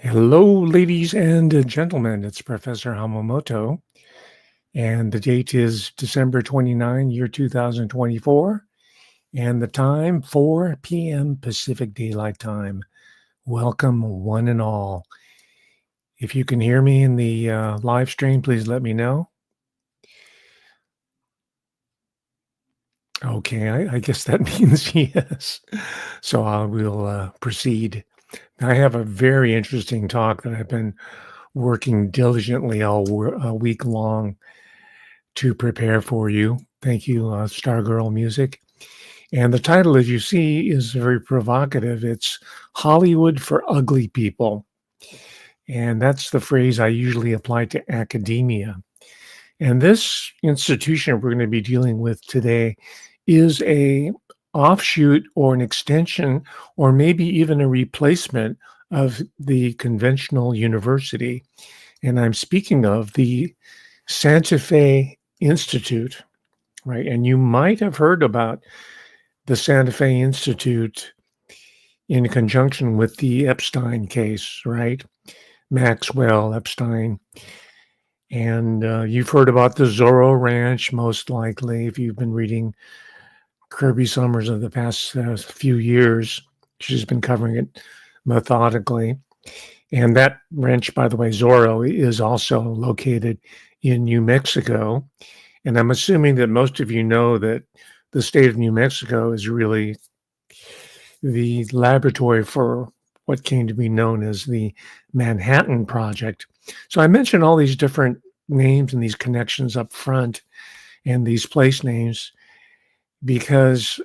Hello, ladies and gentlemen. It's Professor Hamamoto, and the date is December 29, year 2024, and the time 4 p.m. Pacific Daylight Time. Welcome, one and all. If you can hear me in the live stream, please let me know. Okay, I guess that means yes. So I will proceed. I have a very interesting talk that I've been working diligently all week long to prepare for you. Thank you, Stargirl Music. And the title, as you see, is very provocative. It's Hollywood for Ugly People. And that's the phrase I usually apply to academia. And this institution we're going to be dealing with today is a offshoot or an extension or maybe even a replacement of the conventional university. And I'm speaking of the Santa Fe Institute, right? And you might have heard about the Santa Fe Institute in conjunction with the Epstein case, right? Maxwell, Epstein. And you've heard about the Zorro Ranch, most likely, if you've been reading Kirby Summers of the past few years. She's been covering it methodically. And that ranch, by the way, Zorro, is also located in New Mexico. And I'm assuming that most of you know that the state of New Mexico is really the laboratory for what came to be known as the Manhattan Project. So I mentioned all these different names and these connections up front and these place names because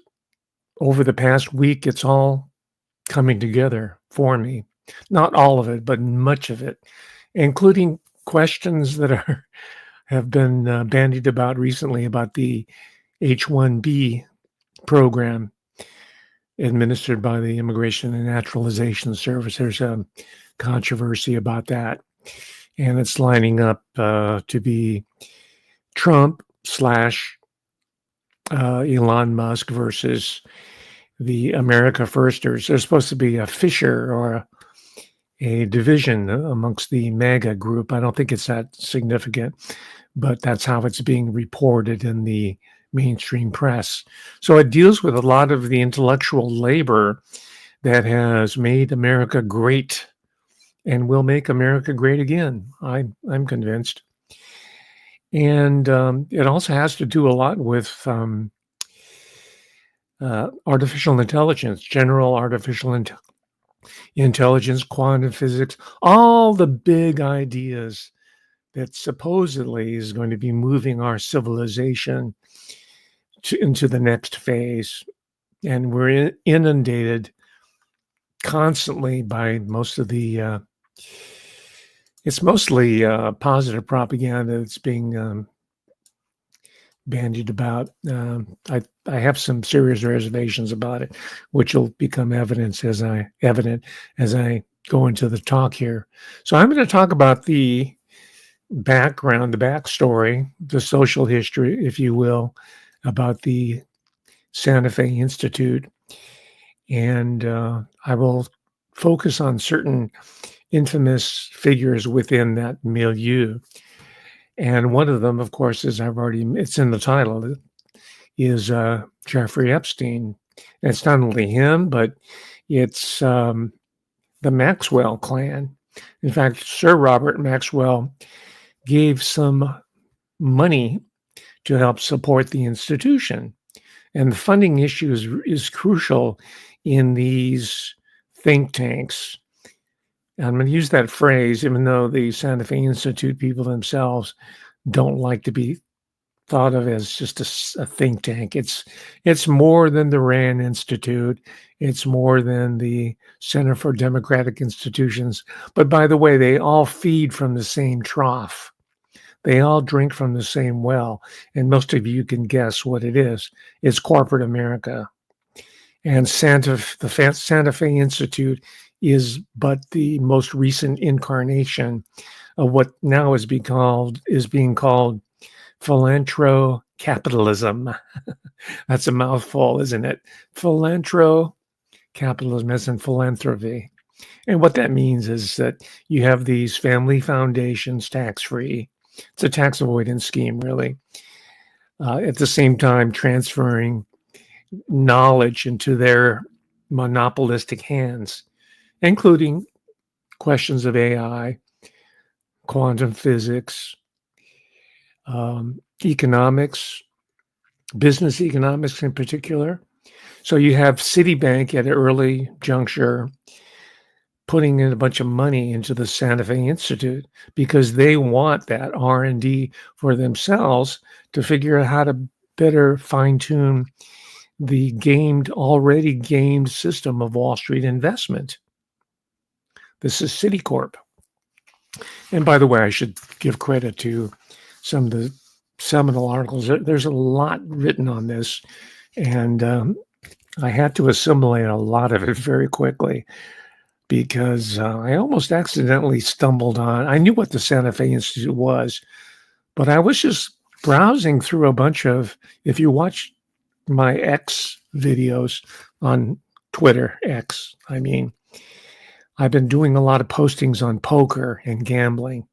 over the past week, it's all coming together for me. Not all of it, but much of it, including questions that have been bandied about recently about the H-1B program administered by the Immigration and Naturalization Service. There's a controversy about that, and it's lining up to be Trump / Elon Musk versus the America Firsters. There's supposed to be a fissure or a division amongst the MAGA group. I don't think it's that significant, but that's how it's being reported in the mainstream press. So it deals with a lot of the intellectual labor that has made America great and will make America great again. I'm convinced. And it also has to do a lot with artificial intelligence, general artificial intelligence, quantum physics, all the big ideas that supposedly is going to be moving our civilization into the next phase. And we're inundated constantly by most of the, it's mostly positive propaganda that's being bandied about. I have some serious reservations about it, which will become evident as I go into the talk here. So I'm going to talk about the background, the backstory, the social history, if you will, about the Santa Fe Institute. And I will focus on certain infamous figures within that milieu. And one of them, of course, it's in the title, is Jeffrey Epstein. And it's not only him, but it's the Maxwell clan. In fact, Sir Robert Maxwell gave some money to help support the institution. And the funding issue is crucial in these think tanks. And I'm going to use that phrase, even though the Santa Fe Institute people themselves don't like to be thought of as just a think tank. It's more than the Rand Institute. It's more than the Center for Democratic Institutions. But by the way, they all feed from the same trough. They all drink from the same well. And most of you can guess what it is. It's corporate America. And the Santa Fe Institute is but the most recent incarnation of what now is being called philanthro-capitalism. That's a mouthful, isn't it? Philanthro-capitalism, as in philanthropy. And what that means is that you have these family foundations tax-free. It's a tax avoidance scheme, really. At the same time, transferring knowledge into their monopolistic hands, including questions of AI, quantum physics, economics, business economics in particular. So you have Citibank at an early juncture putting in a bunch of money into the Santa Fe Institute because they want that R&D for themselves to figure out how to better fine-tune the already gamed system of Wall Street investment. This is Citicorp. And by the way, I should give credit to some of the seminal articles. There's a lot written on this, and I had to assimilate a lot of it very quickly because I almost accidentally stumbled on, I knew what the Santa Fe Institute was, but I was just browsing through a bunch of, if you watch my X videos on Twitter, X, I mean, I've been doing a lot of postings on poker and gambling.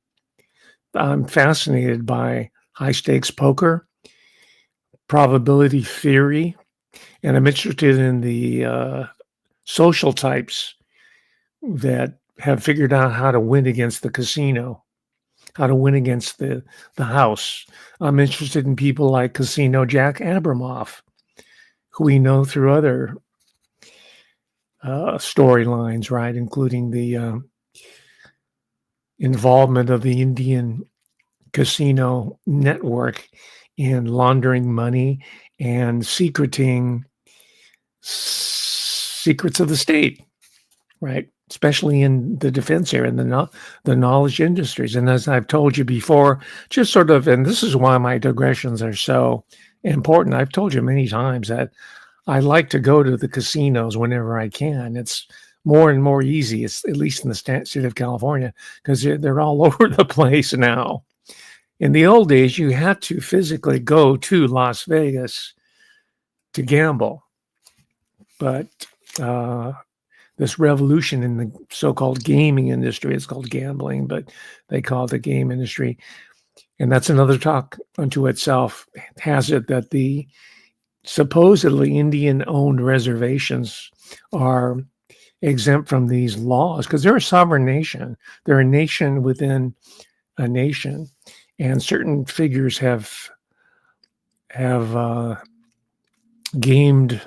I'm fascinated by high stakes poker, probability theory, and I'm interested in the social types that have figured out how to win against the casino, how to win against the house. I'm interested in people like Casino Jack Abramoff, who we know through other storylines, right, including the involvement of the Indian casino network in laundering money and secreting secrets of the state, right? Especially in the defense area and the knowledge industries. And as I've told you before, just sort of, and this is why my digressions are so important. I've told you many times that I like to go to the casinos whenever I can. It's more and more easy, it's, at least in the state of California, because they're all over the place now. In the old days, you had to physically go to Las Vegas to gamble. But this revolution in the so-called gaming industry, it's called gambling, but they call it the game industry. And that's another talk unto itself, has it that the supposedly Indian-owned reservations are exempt from these laws because they're a sovereign nation. They're a nation within a nation. And certain figures have gamed,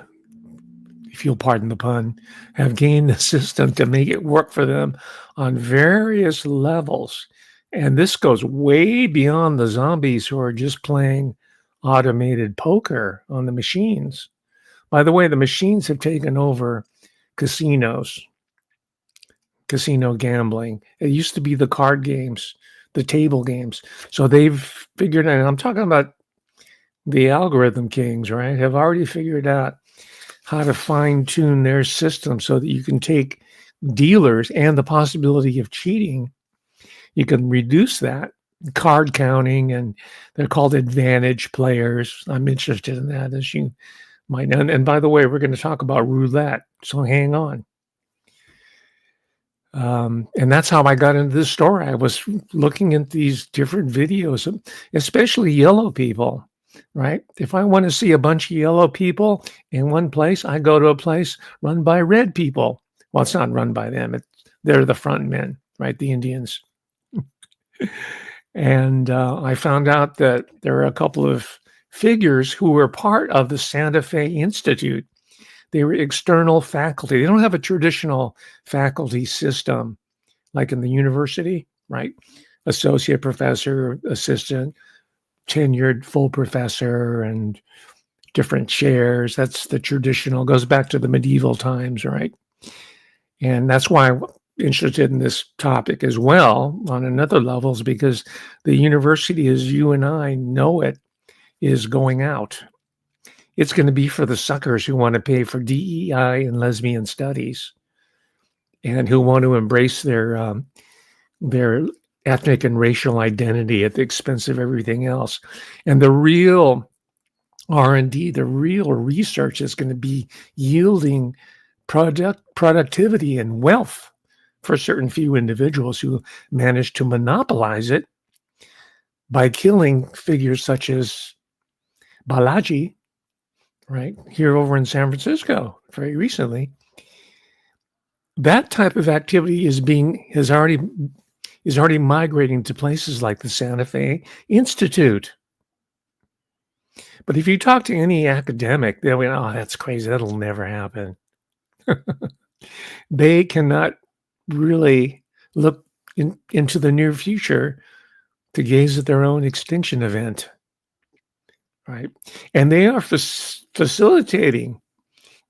if you'll pardon the pun, have gamed the system to make it work for them on various levels. And this goes way beyond the zombies who are just playing automated poker on the machines. By the way, the machines have taken over casinos, casino gambling. It used to be the card games, the table games. So they've figured out, I'm talking about the algorithm kings, right, have already figured out how to fine tune their system so that you can take dealers and the possibility of cheating. You can reduce that card counting, and they're called advantage players. I'm interested in that, as you might know. And by the way, we're going to talk about roulette, so hang on. And that's how I got into this story. I was looking at these different videos, especially yellow people, right? If I want to see a bunch of yellow people in one place, I go to a place run by red people. Well, it's not run by them. They're the front men, right? The Indians. And I found out that there are a couple of figures who were part of the Santa Fe Institute. They were external faculty. They don't have a traditional faculty system like in the university, right? Associate professor, assistant, tenured full professor, and different chairs. That's the traditional, goes back to the medieval times, right? And that's why I'm interested in this topic as well on another levels, because the university, as you and I know it, is going out. It's going to be for the suckers who want to pay for DEI and lesbian studies and who want to embrace their ethnic and racial identity at the expense of everything else. And the real R&D, the real research is going to be yielding productivity and wealth for certain few individuals who managed to monopolize it by killing figures such as Balaji, right, here over in San Francisco very recently. That type of activity is already migrating to places like the Santa Fe Institute. But if you talk to any academic, they'll be, oh, that's crazy. That'll never happen. They cannot really look into the near future to gaze at their own extinction event, right? And they are facilitating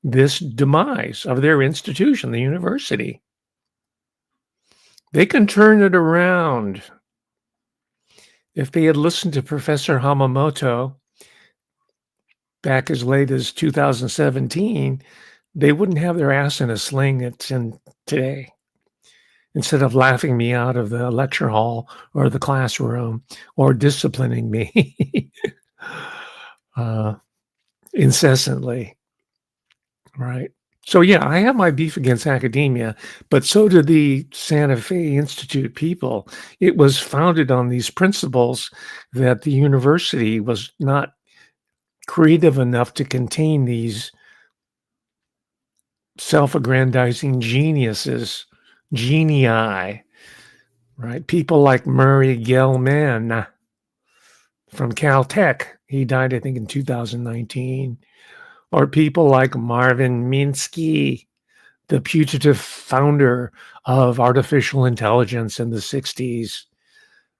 this demise of their institution, the university. They can turn it around. If they had listened to Professor Hamamoto back as late as 2017, they wouldn't have their ass in a sling it's in today. Instead of laughing me out of the lecture hall or the classroom or disciplining me incessantly, right? So yeah, I have my beef against academia, but so do the Santa Fe Institute people. It was founded on these principles that the university was not creative enough to contain these self-aggrandizing geniuses, genii, right? People like Murray Gell-Man from Caltech. He died, I think, in 2019. Or people like Marvin Minsky, the putative founder of artificial intelligence in the 60s,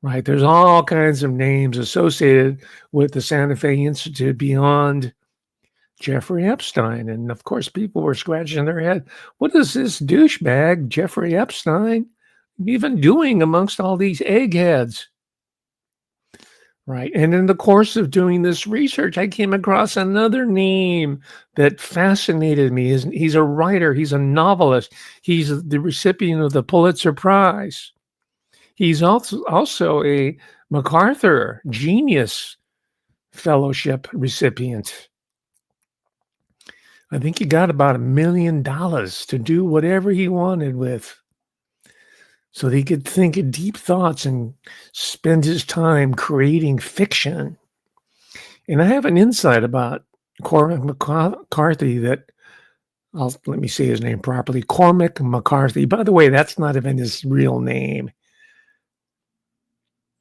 right? There's all kinds of names associated with the Santa Fe Institute beyond Jeffrey Epstein. And of course, people were scratching their head. What is this douchebag, Jeffrey Epstein, even doing amongst all these eggheads? Right. And in the course of doing this research, I came across another name that fascinated me. He's a writer. He's a novelist. He's the recipient of the Pulitzer Prize. He's also a MacArthur Genius Fellowship recipient. I think he got about $1 million to do whatever he wanted with, so that he could think of deep thoughts and spend his time creating fiction. And I have an insight about Cormac McCarthy that, let me say his name properly, Cormac McCarthy. By the way, that's not even his real name.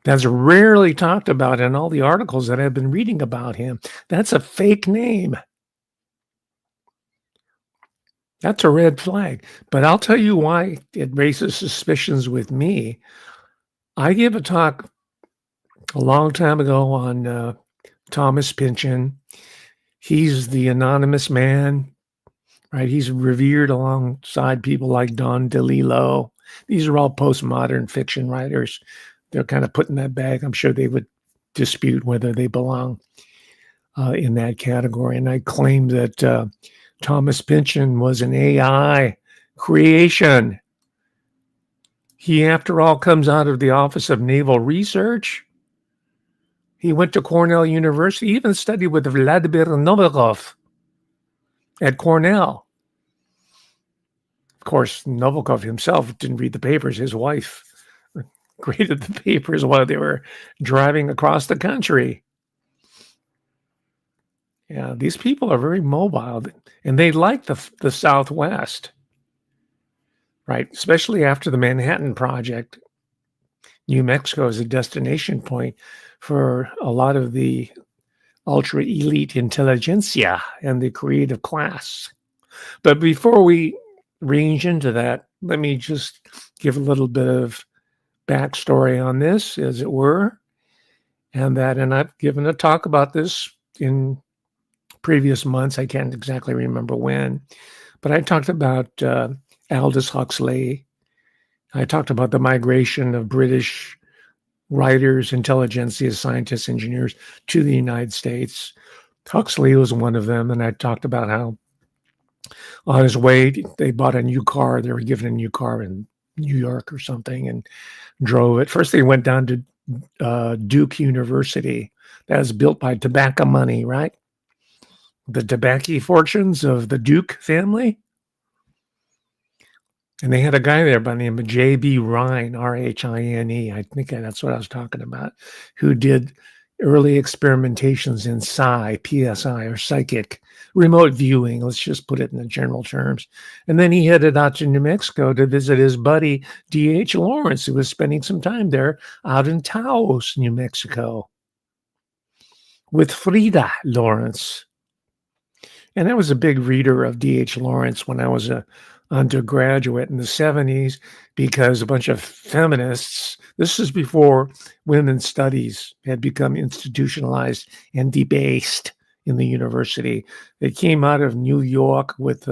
That's rarely talked about in all the articles that I've been reading about him. That's a fake name. That's a red flag. But I'll tell you why it raises suspicions with me. I gave a talk a long time ago on Thomas Pynchon. He's the anonymous man, right? He's revered alongside people like Don DeLillo. These are all postmodern fiction writers. They're kind of put in that bag. I'm sure they would dispute whether they belong in that category. And I claim that Thomas Pynchon was an AI creation. He, after all, comes out of the Office of Naval Research. He went to Cornell University, even studied with Vladimir Novikov at Cornell. Of course, Novikov himself didn't read the papers. His wife graded the papers while they were driving across the country. Yeah, these people are very mobile, and they like the Southwest, right? Especially after the Manhattan Project. New Mexico is a destination point for a lot of the ultra elite intelligentsia and the creative class. But before we range into that, let me just give a little bit of backstory on this, as it were, and I've given a talk about this in previous months. I can't exactly remember when, but I talked about Aldous Huxley. I talked about the migration of British writers, intelligentsia, scientists, engineers to the United States. Huxley was one of them, and I talked about how on his way they bought a new car. They were given a new car in New York or something and drove it. First, they went down to Duke University. That was built by tobacco money, right? The tobacco fortunes of the Duke family. And they had a guy there by the name of J.B. Rhine, R-H-I-N-E, I think that's what I was talking about, who did early experimentations in PSI, or psychic remote viewing. Let's just put it in the general terms. And then he headed out to New Mexico to visit his buddy, D.H. Lawrence, who was spending some time there out in Taos, New Mexico, with Frida Lawrence. And I was a big reader of D.H. Lawrence when I was a undergraduate in the 70s, because a bunch of feminists, this is before women's studies had become institutionalized and debased in the university. They came out of New York with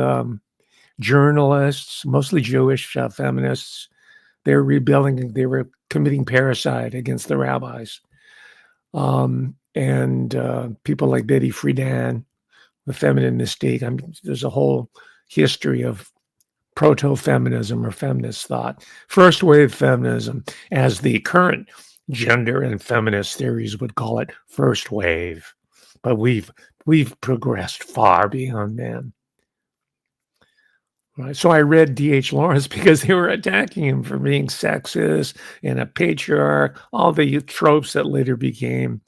journalists, mostly Jewish feminists. They were rebelling, they were committing parricide against the rabbis. And people like Betty Friedan, the feminine mistake. I mean, there's a whole history of proto-feminism or feminist thought. First wave feminism, as the current gender and feminist theories would call it, first wave. But we've progressed far beyond them. Right. So I read D.H. Lawrence because they were attacking him for being sexist and a patriarch, all the tropes that later became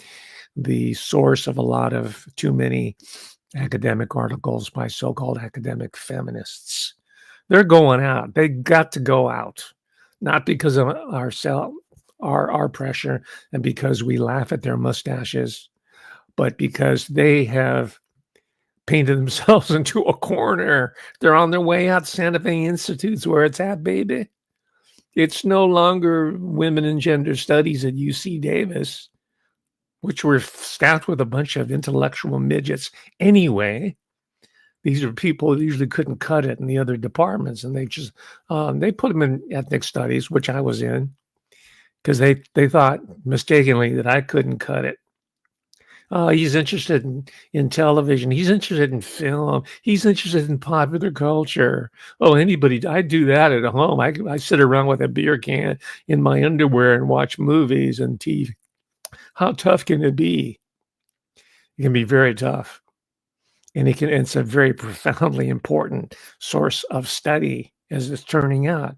the source of a lot of too many academic articles by so-called academic feminists. They're going out. They got to go out, not because of our pressure and because we laugh at their mustaches, but because they have painted themselves into a corner. They're on their way out. Santa Fe Institute's where it's at, baby. It's no longer women and gender studies at UC Davis, which were staffed with a bunch of intellectual midgets anyway. These are people who usually couldn't cut it in the other departments, and they just they put them in ethnic studies, which I was in, because they thought mistakenly that I couldn't cut it. He's interested in television. He's interested in film. He's interested in popular culture. Oh, anybody, I do that at home. I sit around with a beer can in my underwear and watch movies and TV. How tough can it be? It can be very tough. And it's a very profoundly important source of study, as it's turning out,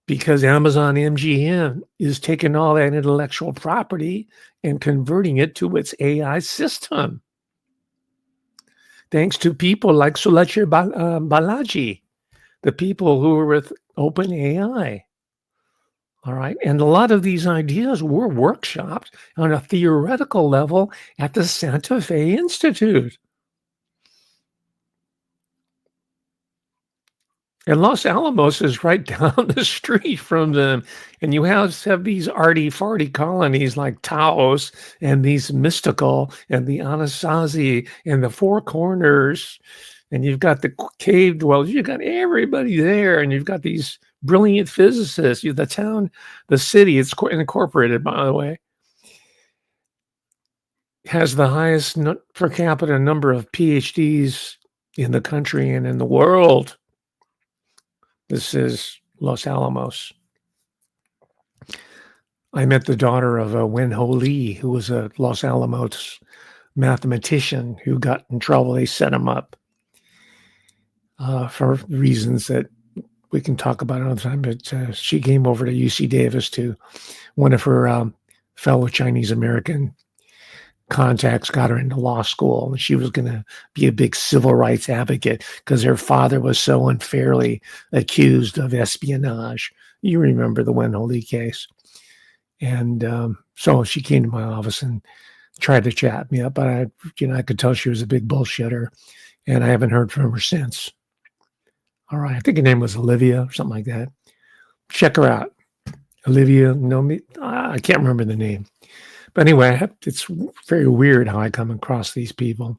because Amazon MGM is taking all that intellectual property and converting it to its AI system. Thanks to people like Sulachir Balaji, the people who were with OpenAI. All right. And a lot of these ideas were workshopped on a theoretical level at the Santa Fe Institute. And Los Alamos is right down the street from them. And you have these arty-farty colonies like Taos and these mystical and the Anasazi and the Four Corners. And you've got the cave dwellers. You've got everybody there. And you've got these brilliant physicists. The town, the city, it's incorporated, by the way, has the highest per capita number of PhDs in the country and in the world. This is Los Alamos. I met the daughter of Wen Ho Lee, who was a Los Alamos mathematician who got in trouble. They set him up for reasons that we can talk about another time. But she came over to UC Davis to one of her fellow Chinese American contacts, got her into law school, and she was going to be a big civil rights advocate because her father was so unfairly accused of espionage. You remember the Wen Ho Lee case. And so she came to my office and tried to chat me up, but I could tell she was a big bullshitter, and I haven't heard from her since. All right, I think her name was Olivia or something like that. Check her out. Olivia, I can't remember the name. But anyway, it's very weird how I come across these people.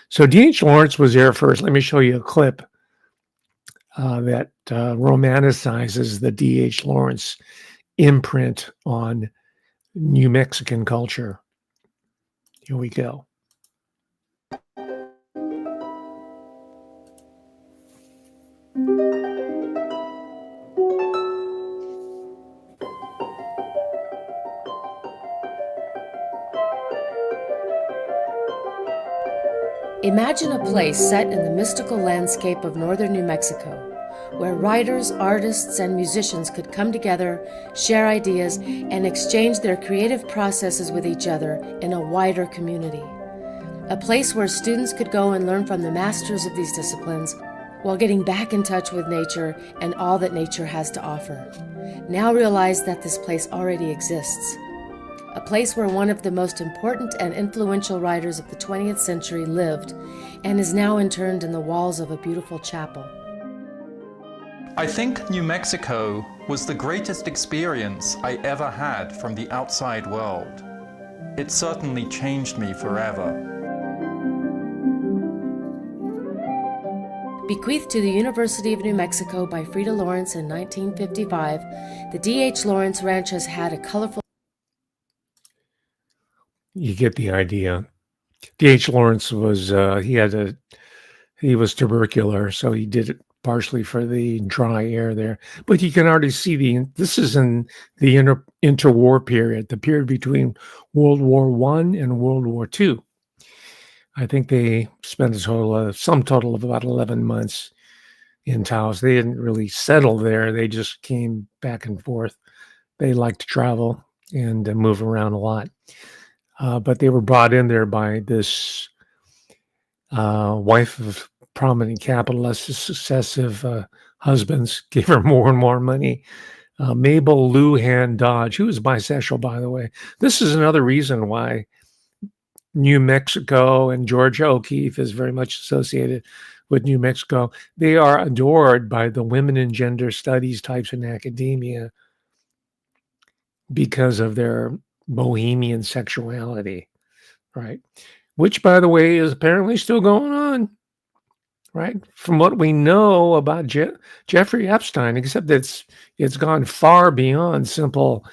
So D.H. Lawrence was there first. Let me show you a clip that romanticizes the D.H. Lawrence imprint on New Mexican culture. Here we go. Imagine a place set in the mystical landscape of northern New Mexico, where writers, artists, and musicians could come together, share ideas, and exchange their creative processes with each other in a wider community. A place where students could go and learn from the masters of these disciplines while getting back in touch with nature and all that nature has to offer. Now realize that this place already exists. A place where one of the most important and influential writers of the 20th century lived and is now interned in the walls of a beautiful chapel. I think New Mexico was the greatest experience I ever had from the outside world. It certainly changed me forever. Bequeathed to the University of New Mexico by Frida Lawrence in 1955, the D.H. Lawrence Ranch has had a colorful... You get the idea. D.H. Lawrence was, he was tubercular, so he did it partially for the dry air there. But you can already see this is in the interwar period, the period between World War I and World War II. I think they spent some total of about 11 months in Taos. They didn't really settle there. They just came back and forth. They liked to travel and move around a lot. But they were brought in there by this wife of prominent capitalists, successive husbands gave her more and more money. Mabel Luhan Dodge, who is bisexual, by the way. This is another reason why New Mexico and Georgia O'Keeffe is very much associated with New Mexico. They are adored by the women and gender studies types in academia because of their bohemian sexuality, right? Which, by the way, is apparently still going on, right? From what we know about Jeffrey Epstein, except that it's gone far beyond simple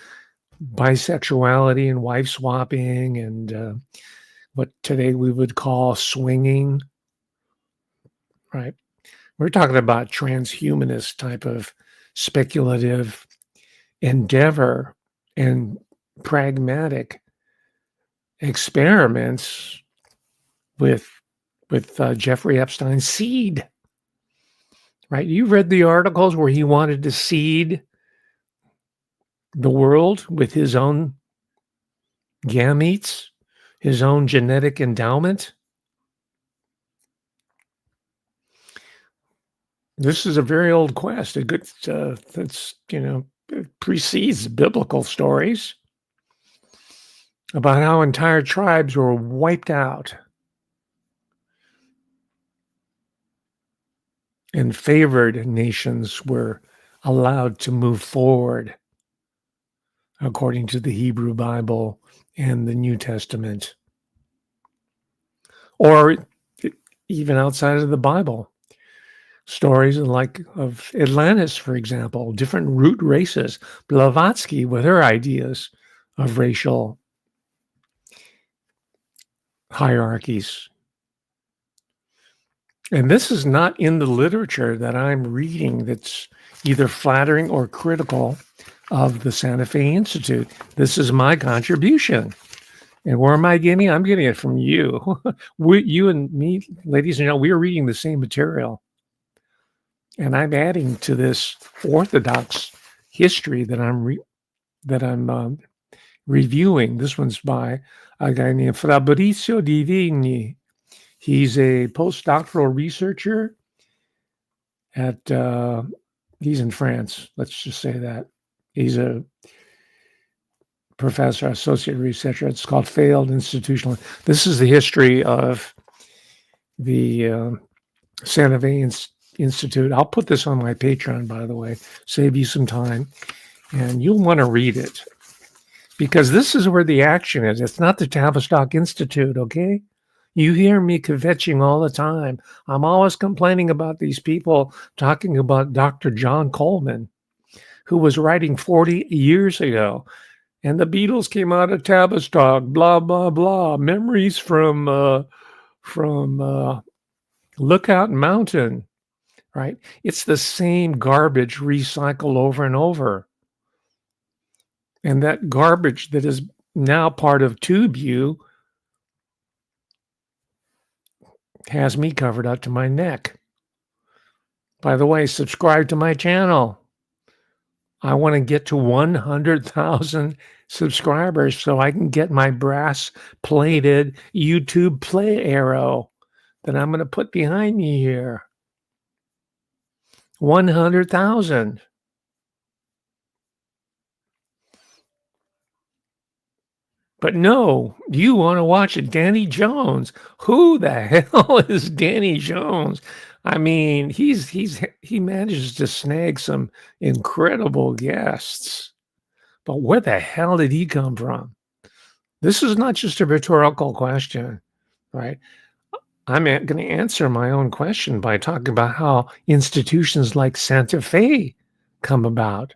bisexuality and wife swapping and what today we would call swinging, right? We're talking about transhumanist type of speculative endeavor and pragmatic experiments with Jeffrey Epstein's seed, right? You read the articles where he wanted to seed the world with his own gametes, his own genetic endowment. This is a very old quest. A good that's it precedes biblical stories about how entire tribes were wiped out and favored nations were allowed to move forward according to the Hebrew Bible and the New Testament, or even outside of the Bible. Stories like of Atlantis, for example, different root races, Blavatsky with her ideas of racial hierarchies. And this is not in the literature that I'm reading that's either flattering or critical of the Santa Fe Institute. This is my contribution. And where am I getting it? I'm getting it from you. You and me, ladies and gentlemen, we are reading the same material. And I'm adding to this orthodox history that I'm reviewing. This one's by a guy named Fabrizio Divigni. He's a postdoctoral researcher at he's in France. Let's just say that he's a professor, associate researcher. It's called Failed Institutional. This is the history of the Santa Fe Institute. I'll put this on my Patreon, by the way, save you some time, and you'll want to read it because this is where the action is. It's not the Tavistock Institute, okay? You hear me kvetching all the time. I'm always complaining about these people talking about Dr. John Coleman, who was writing 40 years ago. And the Beatles came out of Tavistock, blah, blah, blah. Memories from Lookout Mountain, right? It's the same garbage recycled over and over. And that garbage that is now part of TubeU has me covered up to my neck. By the way, subscribe to my channel. I want to get to 100,000 subscribers so I can get my brass-plated YouTube play arrow that I'm going to put behind me here. 100,000. But no, you want to watch Danny Jones. Who the hell is Danny Jones? I mean, he manages to snag some incredible guests. But where the hell did he come from? This is not just a rhetorical question, right? I'm going to answer my own question by talking about how institutions like Santa Fe come about.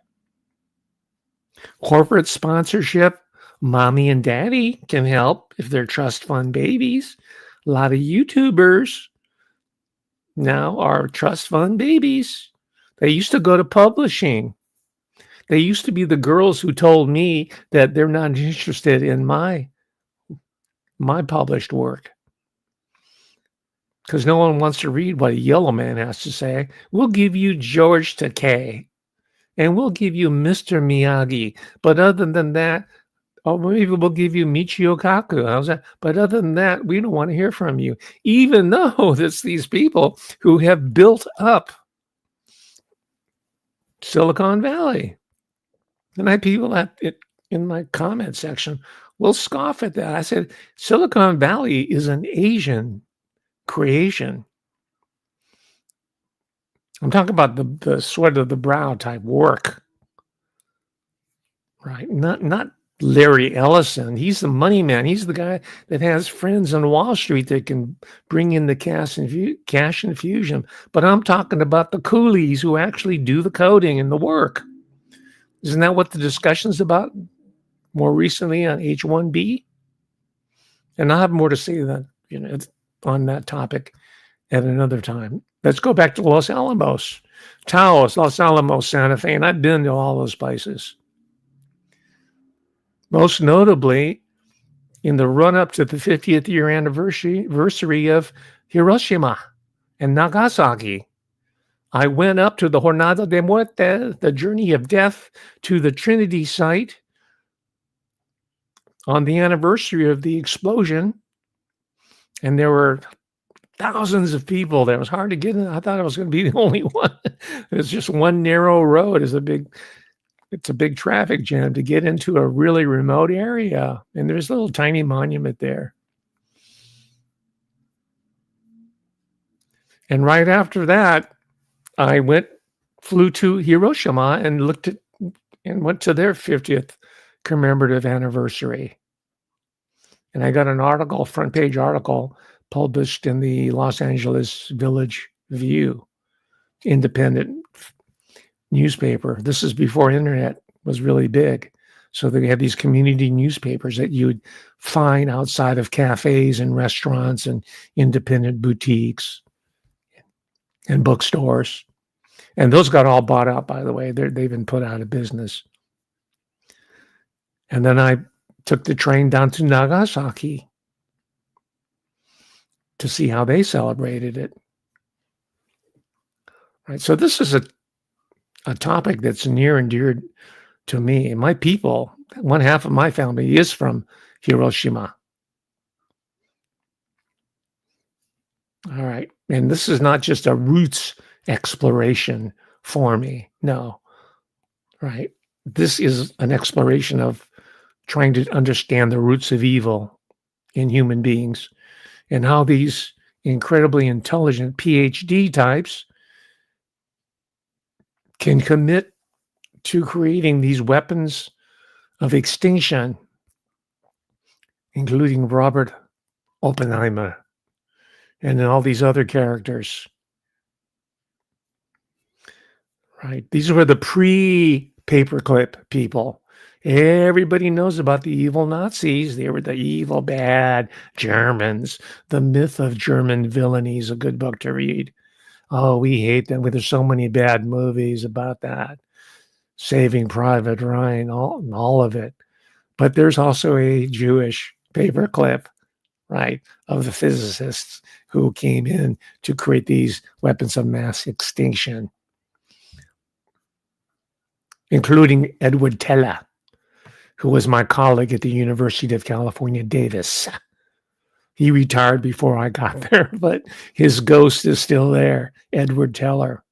Corporate sponsorship, mommy and daddy can help if they're trust fund babies. A lot of YouTubers now are trust fund babies. They used to go to publishing. They used to be the girls who told me that they're not interested in my published work because no one wants to read what a yellow man has to say. We'll give you George Takei and we'll give you Mr. Miyagi. But other than that, or maybe we'll give you Michio Kaku. How's that? But other than that, we don't want to hear from you, even though it's these people who have built up Silicon Valley. And I had people at it in my comment section will scoff at that. I said, Silicon Valley is an Asian creation. I'm talking about the sweat of the brow type work, right? Not Larry Ellison. He's the money man. He's the guy that has friends on Wall Street that can bring in the cash infusion. But I'm talking about the coolies who actually do the coding and the work. Isn't that what the discussion's about more recently on H-1B? And I'll have more to say that, on that topic at another time. Let's go back to Los Alamos, Taos, Los Alamos, Santa Fe, and I've been to all those places. Most notably, in the run-up to the 50th year anniversary of Hiroshima and Nagasaki, I went up to the Jornada de Muerte, the journey of death, to the Trinity site on the anniversary of the explosion. And there were thousands of people there. It was hard to get in. I thought I was going to be the only one. It's just one narrow road. It's a big traffic jam to get into a really remote area. And there's a little tiny monument there. And right after that, I flew to Hiroshima and went to their 50th commemorative anniversary. And I got an article, front page article, published in the Los Angeles Village View, independent newspaper. This is before internet was really big. So they had these community newspapers that you would find outside of cafes and restaurants and independent boutiques and bookstores. And those got all bought out, by the way. They've been put out of business. And then I took the train down to Nagasaki to see how they celebrated it. Right. So this is a topic that's near and dear to me. And my people, one half of my family is from Hiroshima. All right. And this is not just a roots exploration for me. No. Right. This is an exploration of trying to understand the roots of evil in human beings and how these incredibly intelligent PhD types can commit to creating these weapons of extinction, including Robert Oppenheimer and all these other characters. Right? These were the pre-paperclip people. Everybody knows about the evil Nazis. They were the evil, bad Germans. The Myth of German Villainy is a good book to read. Oh, we hate them. There's so many bad movies about that. Saving Private Ryan, all of it. But there's also a Jewish paperclip, right, of the physicists who came in to create these weapons of mass extinction, including Edward Teller, who was my colleague at the University of California, Davis. He retired before I got there, but his ghost is still there, Edward Teller.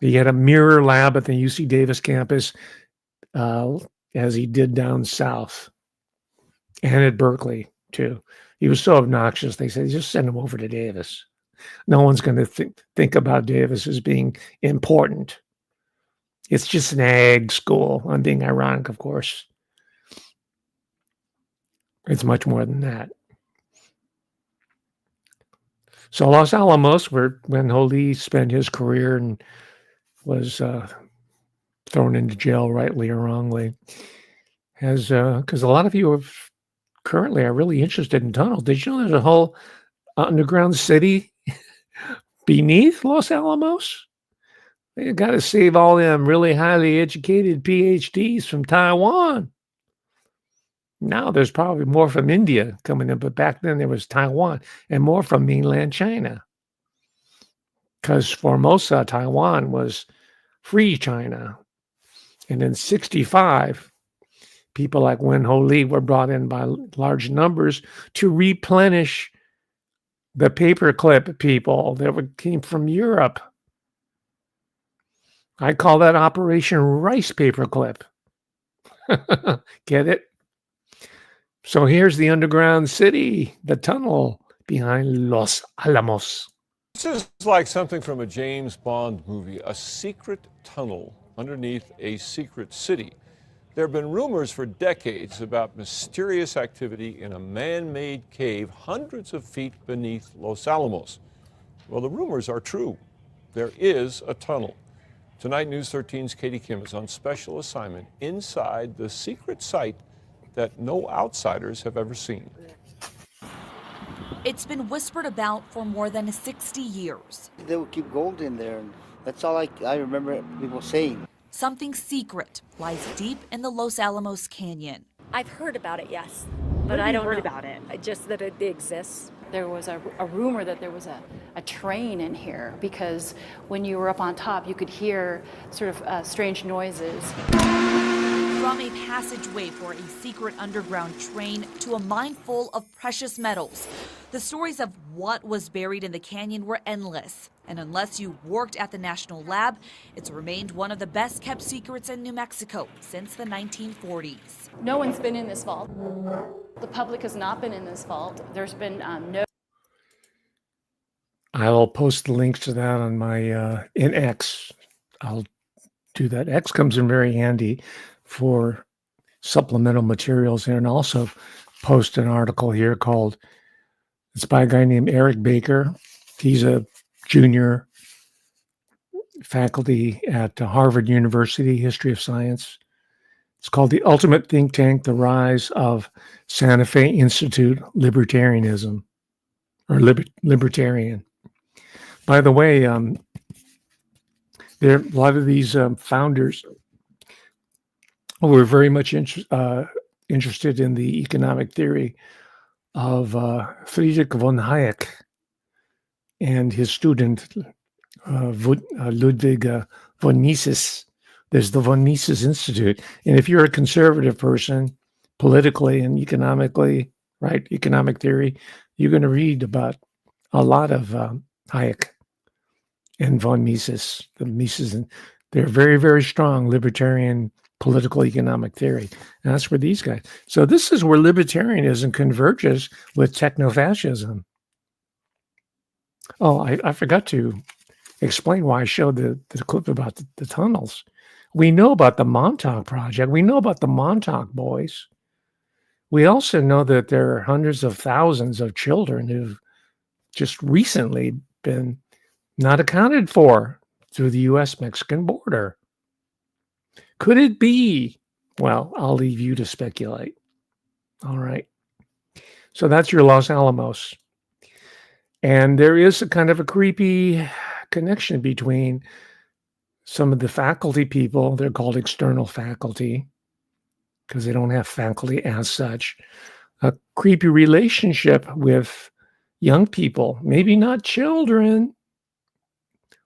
He had a mirror lab at the UC Davis campus, as he did down south, and at Berkeley, too. He was so obnoxious, they said, just send him over to Davis. No one's going to think about Davis as being important. It's just an ag school. I'm being ironic, of course. It's much more than that. So Los Alamos, where Wen-Ho Lee spent his career and was thrown into jail, rightly or wrongly, has because a lot of you currently are really interested in tunnels. Did you know there's a whole underground city beneath Los Alamos? They got to save all them really highly educated PhDs from Taiwan. Now there's probably more from India coming in, but back then there was Taiwan and more from mainland China. Because Formosa, Taiwan was free China. And in 1965, people like Wen-Ho Lee were brought in by large numbers to replenish the paperclip people that came from Europe. I call that Operation Rice Paperclip. Get it? So here's the underground city, the tunnel behind Los Alamos. This is like something from a James Bond movie, a secret tunnel underneath a secret city. There have been rumors for decades about mysterious activity in a man-made cave hundreds of feet beneath Los Alamos. Well, the rumors are true. There is a tunnel. Tonight, News 13's Katie Kim is on special assignment inside the secret site that no outsiders have ever seen. It's been whispered about for more than 60 years. They would keep gold in there, and that's all I remember people saying. Something secret lies deep in the Los Alamos Canyon. I've heard about it, yes, but I don't know about it. Just that it exists. There was a rumor that there was a train in here because when you were up on top, you could hear sort of strange noises. From a passageway for a secret underground train to a mine full of precious metals, the stories of what was buried in the canyon were endless. And unless you worked at the National Lab, it's remained one of the best kept secrets in New Mexico since the 1940s. No one's been in this vault. The public has not been in this vault. There's been no. I'll post the links to that on my in X. I'll do that. X comes in very handy for supplemental materials here, and also post an article here called, it's by a guy named Eric Baker. He's a junior faculty at Harvard University, History of Science. It's called The Ultimate Think Tank, The Rise of Santa Fe Institute Libertarianism, or Libertarian. By the way, there are a lot of these founders were very much interested in the economic theory of Friedrich von Hayek and his student Ludwig von Mises. There's the von Mises Institute. And if you're a conservative person, politically and economically, right, economic theory, you're going to read about a lot of Hayek and von Mises. The Mises, and they're very, very strong libertarian political economic theory. And that's where these guys. So this is where libertarianism converges with technofascism. Oh, I forgot to explain why I showed the clip about the tunnels. We know about the Montauk Project. We know about the Montauk Boys. We also know that there are hundreds of thousands of children who've just recently been not accounted for through the U.S.-Mexican border. Could it be? Well, I'll leave you to speculate. All right. So that's your Los Alamos. And there is a kind of a creepy connection between some of the faculty people. They're called external faculty because they don't have faculty as such. a creepy relationship with young people, maybe not children,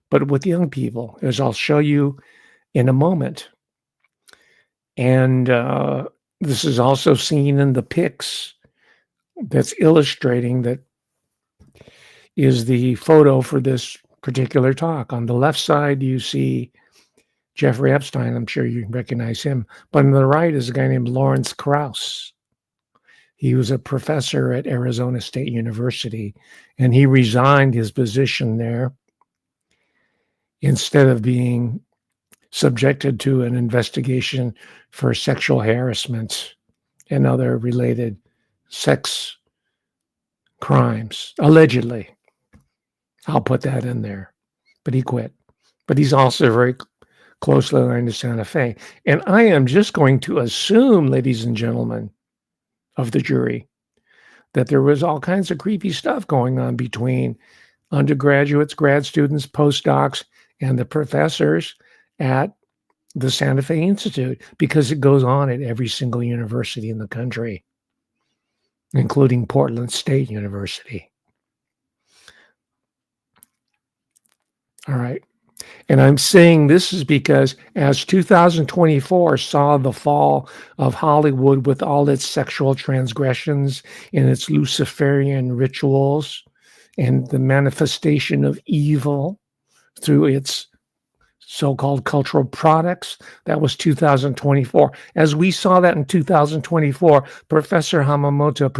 but with young people, as I'll show you in a moment. And this is also seen in the pics that's illustrating that is the photo for this particular talk. On the left side, you see Jeffrey Epstein. I'm sure you recognize him. But on the right is a guy named Lawrence Krauss. He was a professor at Arizona State University, and he resigned his position there instead of being subjected to an investigation for sexual harassment and other related sex crimes, allegedly. I'll put that in there. But he quit. But he's also very closely aligned to Santa Fe. And I am just going to assume, ladies and gentlemen of the jury, that there was all kinds of creepy stuff going on between undergraduates, grad students, postdocs, and the professors at the Santa Fe Institute, because it goes on at every single university in the country, including Portland State University. All right. And I'm saying this is because as 2024 saw the fall of Hollywood with all its sexual transgressions and its Luciferian rituals and the manifestation of evil through its so-called cultural products, that was 2024. As we saw that in 2024, Professor Hamamoto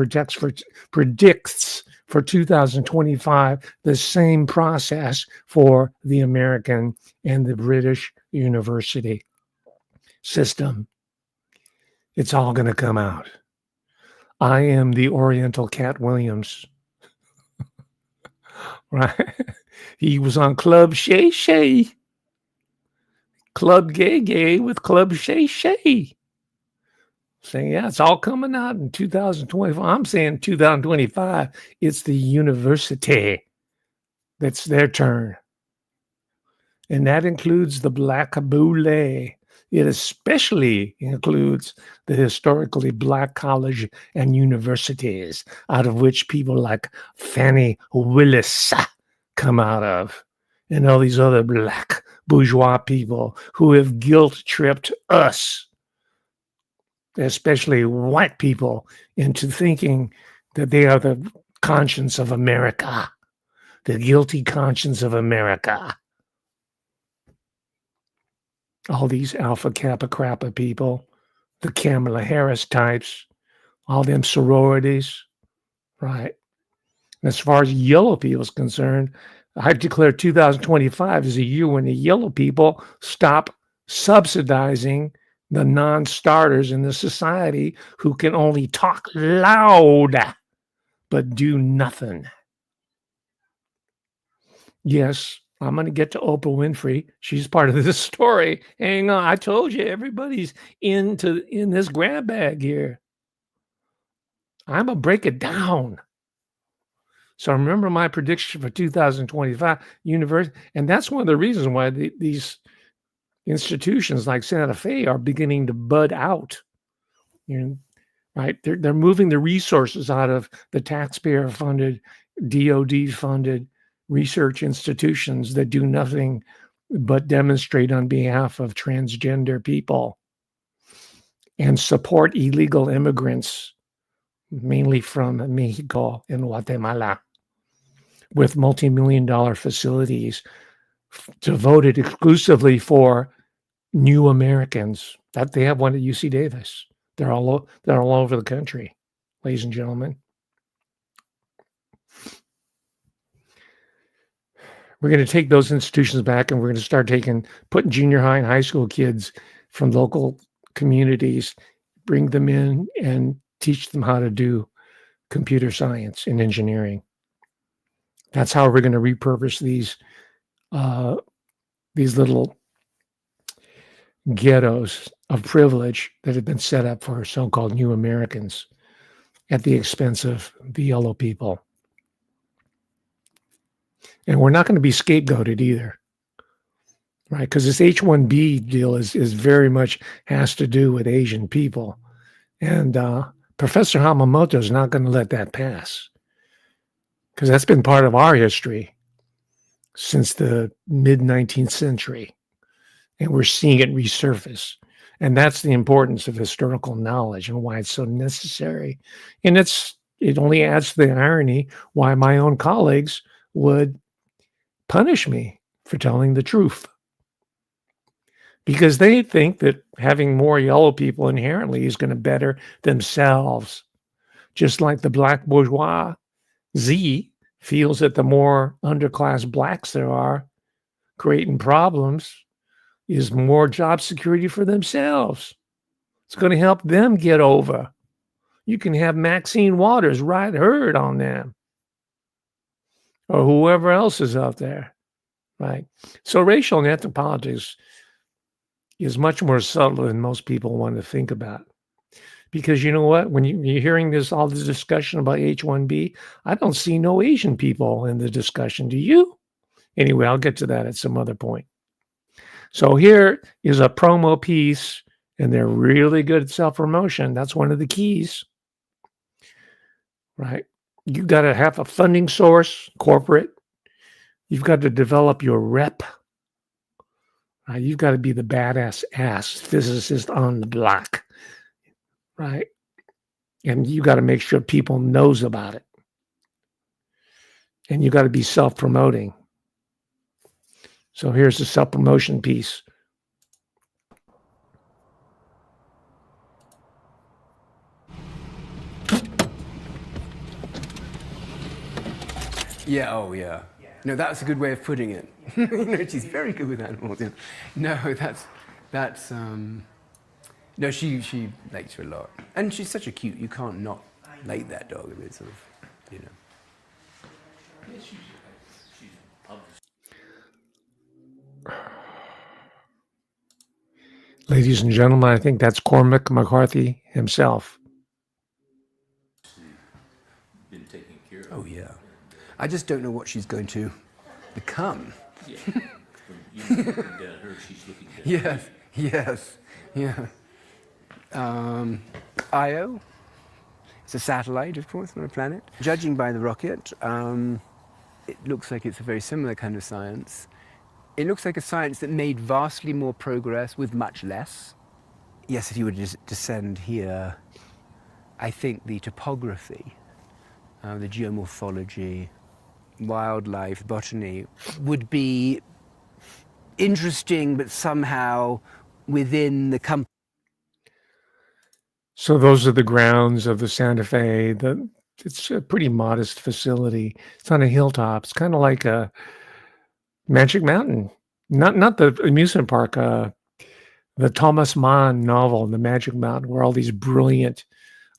predicts for 2025 the same process for the American and the British university system. It's all going to come out. I am the Oriental Cat Williams. Right? He was on Club Shay Shay. Club Gay Gay with Club Shay Shay. Saying, yeah, it's all coming out in 2025. I'm saying 2025, it's the university that's their turn. And that includes the Black Boule. It especially includes the historically Black college and universities, out of which people like Fannie Willis come out of, and all these other Black bourgeois people who have guilt-tripped us, especially white people, into thinking that they are the conscience of America, the guilty conscience of America. All these Alpha Kappa Krappa people, the Kamala Harris types, all them sororities, right? And as far as yellow people is concerned, I declare 2025 is a year when the yellow people stop subsidizing the non-starters in the society who can only talk loud but do nothing. Yes, I'm going to get to Oprah Winfrey. She's part of this story. Hang on, I told you everybody's in this grab bag here. I'm going to break it down. So remember my prediction for 2025 university, and that's one of the reasons why these institutions like Santa Fe are beginning to bud out. Right? They're moving the resources out of the taxpayer-funded, DoD-funded research institutions that do nothing but demonstrate on behalf of transgender people and support illegal immigrants, mainly from Mexico and Guatemala, with multi-million-dollar facilities devoted exclusively for new Americans. That they have one at UC Davis. They're all over the country, ladies and gentlemen. We're going to take those institutions back, and we're going to start putting junior high and high school kids from local communities, bring them in and teach them how to do computer science and engineering. That's how we're going to repurpose these little ghettos of privilege that have been set up for so-called new Americans at the expense of the yellow people. And we're not going to be scapegoated either, right? Because this H-1B deal is very much has to do with Asian people. And Professor Hamamoto is not going to let that pass, because that's been part of our history since the mid-19th century, and we're seeing it resurface. And that's the importance of historical knowledge and why it's so necessary. And it only adds to the irony why my own colleagues would punish me for telling the truth, because they think that having more yellow people inherently is going to better themselves, just like the black bourgeoisie feels that the more underclass blacks there are creating problems is more job security for themselves. It's going to help them get over. You can have Maxine Waters ride herd on them, or whoever else is out there, right? So racial and ethnic politics is much more subtle than most people want to think about. Because you know what? When you're hearing all this discussion about H-1B, I don't see no Asian people in the discussion. Do you? Anyway, I'll get to that at some other point. So here is a promo piece, and they're really good at self-promotion. That's one of the keys, right? You've got to have a funding source, corporate. You've got to develop your rep. You've got to be the badass ass physicist on the block, right? And you got to make sure people knows about it. And you got to be self-promoting. So here's the self-promotion piece. Yeah, oh yeah. No, that's a good way of putting it. No, she's very good with animals. Yeah. No, no, she likes her a lot. And she's such a cute, you can't not like that dog. I mean, it's sort of, you know. Ladies and gentlemen, I think that's Cormac McCarthy himself. Been taken care of. Oh yeah. I just don't know what she's going to become. Yeah. When you're looking down at her, she's looking down. Yes, yeah. Io. It's a satellite, of course, not a planet. Judging by the rocket, it looks like it's a very similar kind of science. It looks like a science that made vastly more progress with much less. Yes, if you were to descend here, I think the topography, the geomorphology, wildlife, botany would be interesting, but somehow within the company. So those are the grounds of the Santa Fe. It's a pretty modest facility. It's on a hilltop. It's kind of like a Magic Mountain, not the amusement park, the Thomas Mann novel, The Magic Mountain, where all these brilliant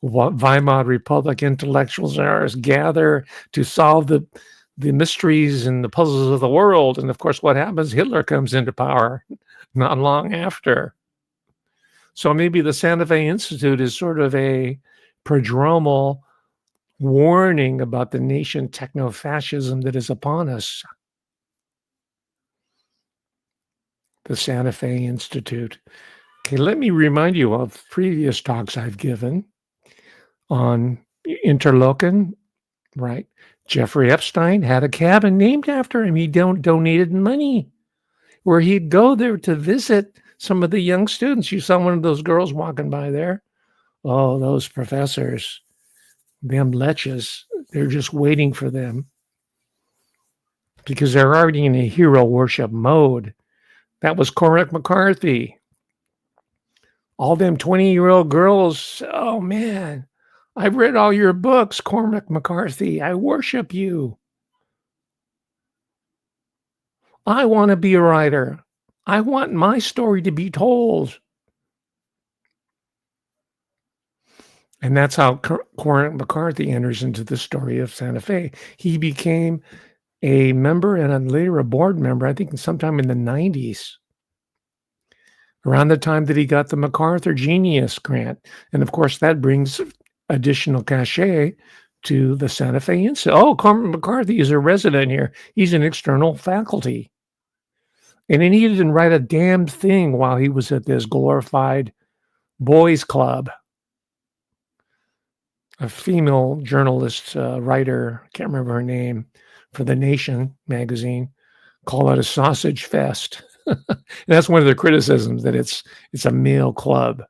Weimar Republic intellectuals gather to solve the mysteries and the puzzles of the world. And of course, what happens? Hitler comes into power not long after. So maybe the Santa Fe Institute is sort of a prodromal warning about the nation technofascism that is upon us. The Santa Fe Institute. Okay, let me remind you of previous talks I've given on Interlochen, right? Jeffrey Epstein had a cabin named after him. He donated money where he'd go there to visit some of the young students. You saw one of those girls walking by there. Oh, those professors, them leches, they're just waiting for them because they're already in a hero worship mode. That was Cormac McCarthy. All them 20-year-old girls, oh man, I've read all your books, Cormac McCarthy. I worship you. I want to be a writer. I want my story to be told. And that's how Cormac McCarthy enters into the story of Santa Fe. He became a member and later a board member, I think sometime in the 90s, around the time that he got the MacArthur Genius Grant. And of course, that brings additional cachet to the Santa Fe Institute. Oh, Cormac McCarthy is a resident here. He's an external faculty. And then he didn't write a damn thing while he was at this glorified boys club. a female journalist, writer, can't remember her name, for The Nation magazine, call it a sausage fest. And that's one of their criticisms, that it's a male club.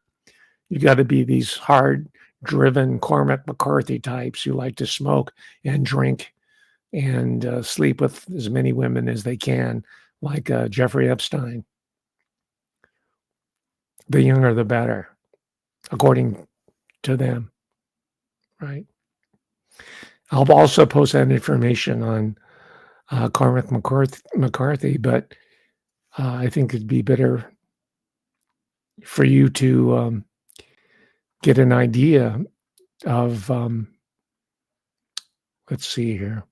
You got to be these hard-driven Cormac McCarthy types who like to smoke and drink and sleep with as many women as they can, like Jeffrey Epstein. The younger, the better, according to them, right? I'll also post that information on Cormac McCarthy, but I think it'd be better for you to get an idea of, let's see here.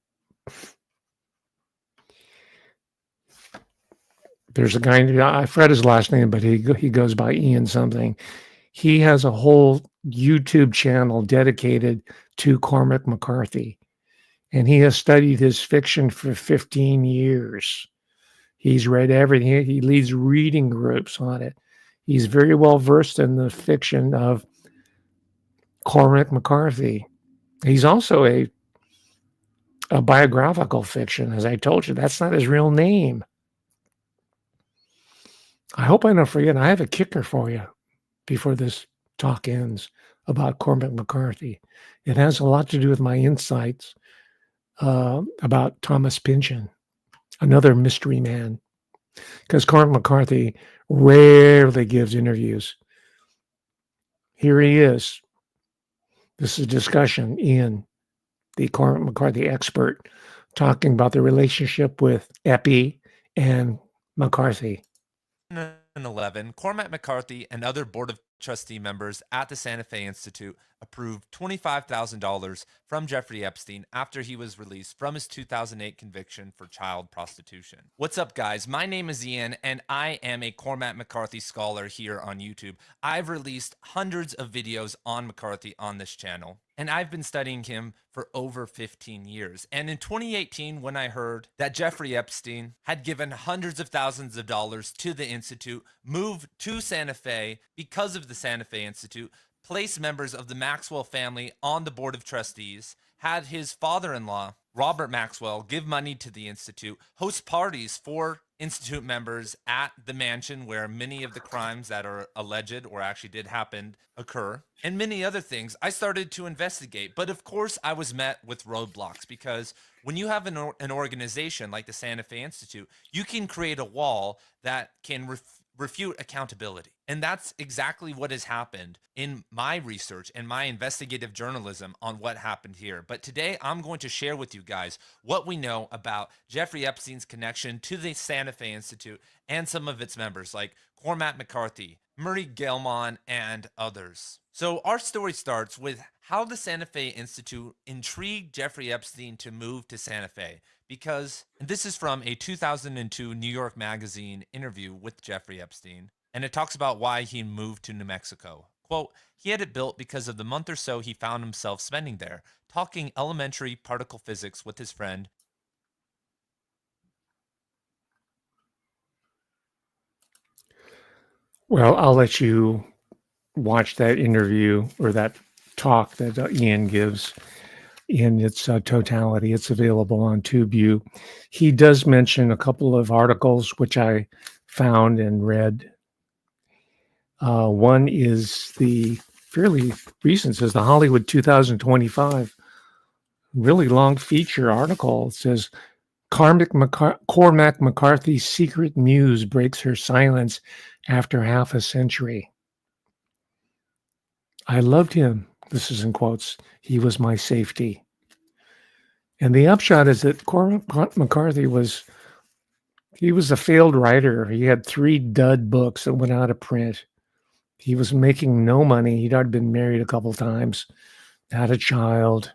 There's a guy, I forgot his last name, but he goes by Ian something. He has a whole YouTube channel dedicated to Cormac McCarthy, and he has studied his fiction for 15 years. He's read everything. He leads reading groups on it. He's very well versed in the fiction of Cormac McCarthy. He's also a biographical fiction. As I told you, that's not his real name. I hope I don't forget. I have a kicker for you before this talk ends about Cormac McCarthy. It has a lot to do with my insights about Thomas Pynchon, another mystery man, because Cormac McCarthy rarely gives interviews. Here he is. This is a discussion, Ian, the Cormac McCarthy expert, talking about the relationship with Epi and McCarthy. 2011, Cormac McCarthy and other Board of Trustee members at the Santa Fe Institute approved $25,000 from Jeffrey Epstein after he was released from his 2008 conviction for child prostitution. What's up, guys? My name is Ian, and I am a Cormac McCarthy scholar here on YouTube. I've released hundreds of videos on McCarthy on this channel, and I've been studying him for over 15 years. And in 2018, when I heard that Jeffrey Epstein had given hundreds of thousands of dollars to the Institute, moved to Santa Fe because of the Santa Fe Institute, placed members of the Maxwell family on the Board of Trustees, had his father-in-law, Robert Maxwell, give money to the Institute, host parties for Institute members at the mansion where many of the crimes that are alleged or actually did happen occur, and many other things. I started to investigate, but of course I was met with roadblocks, because when you have an organization like the Santa Fe Institute, you can create a wall that can refute accountability. And that's exactly what has happened in my research and my investigative journalism on what happened here. But today I'm going to share with you guys what we know about Jeffrey Epstein's connection to the Santa Fe Institute and some of its members like Cormac McCarthy, Murray Gell-Man, and others. So our story starts with how the Santa Fe Institute intrigued Jeffrey Epstein to move to Santa Fe, because this is from a 2002 New York Magazine interview with Jeffrey Epstein, and it talks about why he moved to New Mexico. Quote, he had it built because of the month or so he found himself spending there, talking elementary particle physics with his friend. Well, I'll let you watch that interview or that talk that Ian gives in its totality. It's available on TubeView. He does mention a couple of articles which I found and read. One is the fairly recent, says the Hollywood 2025, really long feature article. It says Cormac McCarthy's secret muse breaks her silence after half a century. I loved him. This is in quotes. He was my safety. And the upshot is that Cormac McCarthy was a failed writer. He had 3 dud books that went out of print. He was making no money. He'd already been married a couple times, had a child,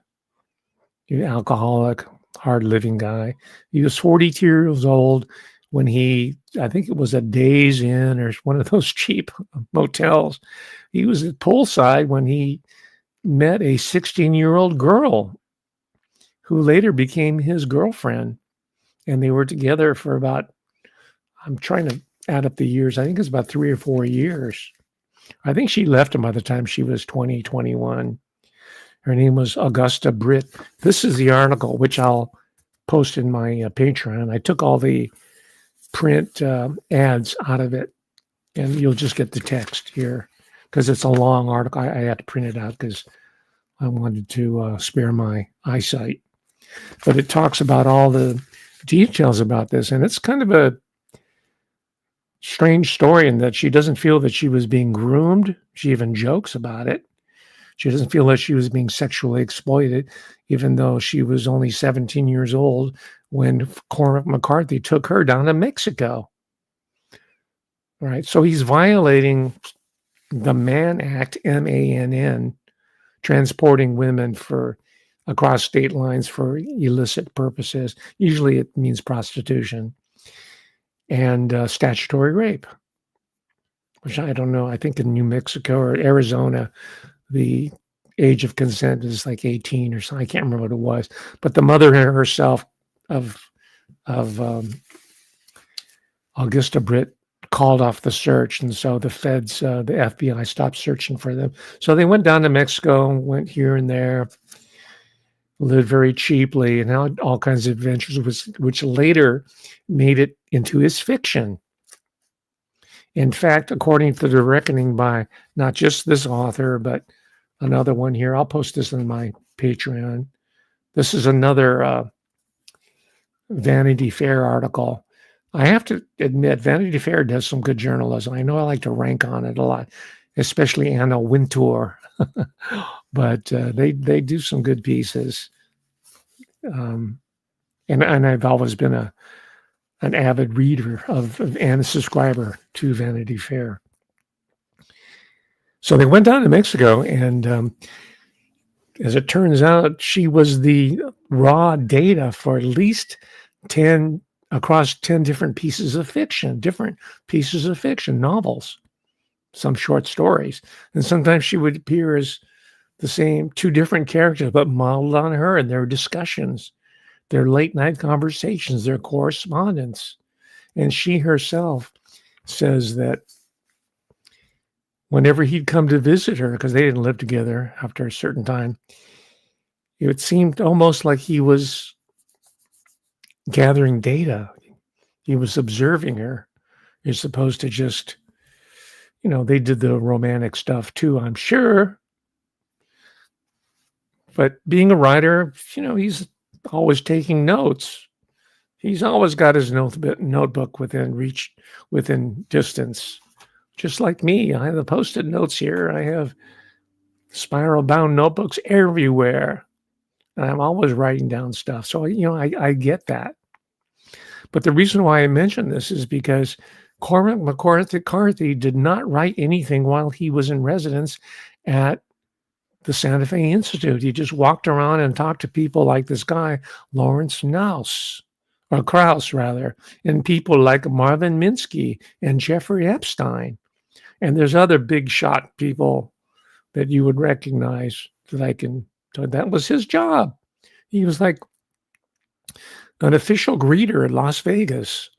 an alcoholic, hard-living guy. He was 42 years old when I think it was a Days Inn or one of those cheap motels. He was at poolside when he met a 16-year-old girl who later became his girlfriend. And they were together for about, I'm trying to add up the years, I think it's about 3 or 4 years. I think she left him by the time she was 20, 21. Her name was Augusta Britt. This is the article, which I'll post in my Patreon. I took all the print ads out of it, and you'll just get the text here because it's a long article. I had to print it out because I wanted to spare my eyesight. But it talks about all the details about this, and it's kind of a strange story in that she doesn't feel that she was being groomed. She even jokes about it. She doesn't feel that she was being sexually exploited, even though she was only 17 years old when Cormac McCarthy took her down to Mexico. Right. So he's violating the Mann Act, MANN, transporting women across state lines for illicit purposes. Usually it means prostitution, and statutory rape, which I don't know. I think in New Mexico or Arizona, the age of consent is like 18 or something. I can't remember what it was. But the mother herself of Augusta Britt called off the search, and so the feds, the FBI, stopped searching for them. So they went down to Mexico, went here and there, lived very cheaply, and had all kinds of adventures, which later made it into his fiction. In fact, according to the reckoning by not just this author, but another one here, I'll post this on my Patreon. This is another Vanity Fair article. I have to admit, Vanity Fair does some good journalism. I know I like to rank on it a lot, especially Anna Wintour, but they do some good pieces. And I've always been an avid reader and a subscriber to Vanity Fair. So they went down to Mexico, and as it turns out, she was the raw data for at least 10 different pieces of fiction, novels, some short stories. And sometimes she would appear as the same two different characters, but modeled on her and their discussions, their late night conversations, their correspondence. And she herself says that whenever he'd come to visit her, because they didn't live together after a certain time, it seemed almost like he was gathering data. He was observing her. You're supposed to just, they did the romantic stuff too, I'm sure. But being a writer, he's always taking notes. He's always got his notebook within distance. Just like me, I have the Post-it notes here. I have spiral-bound notebooks everywhere. And I'm always writing down stuff. So, I get that. But the reason why I mention this is because Cormac McCarthy did not write anything while he was in residence at the Santa Fe Institute. He just walked around and talked to people like this guy, Lawrence Krauss, and people like Marvin Minsky and Jeffrey Epstein. And there's other big shot people that you would recognize that was his job. He was like an official greeter in Las Vegas.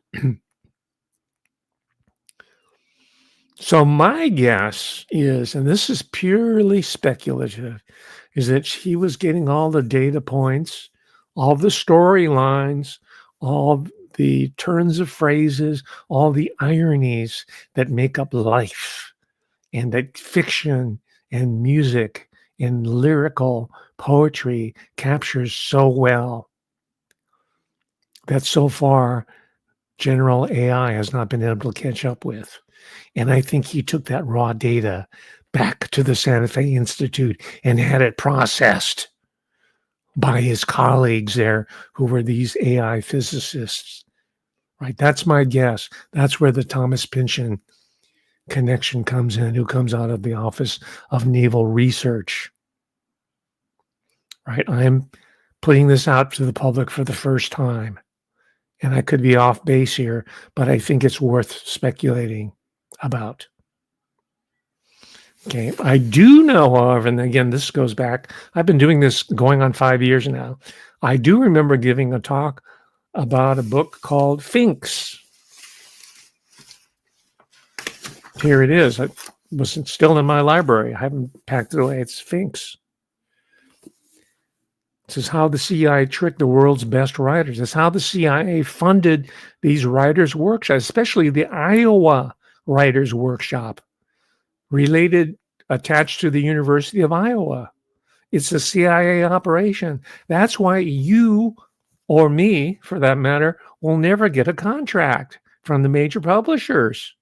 So my guess is, and this is purely speculative, is that he was getting all the data points, all the storylines, all the turns of phrases, all the ironies that make up life, and that fiction and music and lyrical poetry captures so well, that so far general AI has not been able to catch up with. And I think he took that raw data back to the Santa Fe Institute and had it processed by his colleagues there, who were these AI physicists. Right? That's my guess. That's where the Thomas Pynchon connection comes in, who comes out of the Office of Naval Research. Right? I'm putting this out to the public for the first time. And I could be off base here, but I think it's worth speculating about. Okay, I do know, however, and again, this goes back, I've been doing this going on 5 years now. I do remember giving a talk about a book called Finks. Here it is. It was still in my library. I haven't packed it away. It's Finks. This is how the CIA tricked the world's best writers. It's how the CIA funded these writers' workshops, especially the Iowa Writers' Workshop, attached to the University of Iowa. It's a CIA operation. That's why you, or me, for that matter, will never get a contract from the major publishers,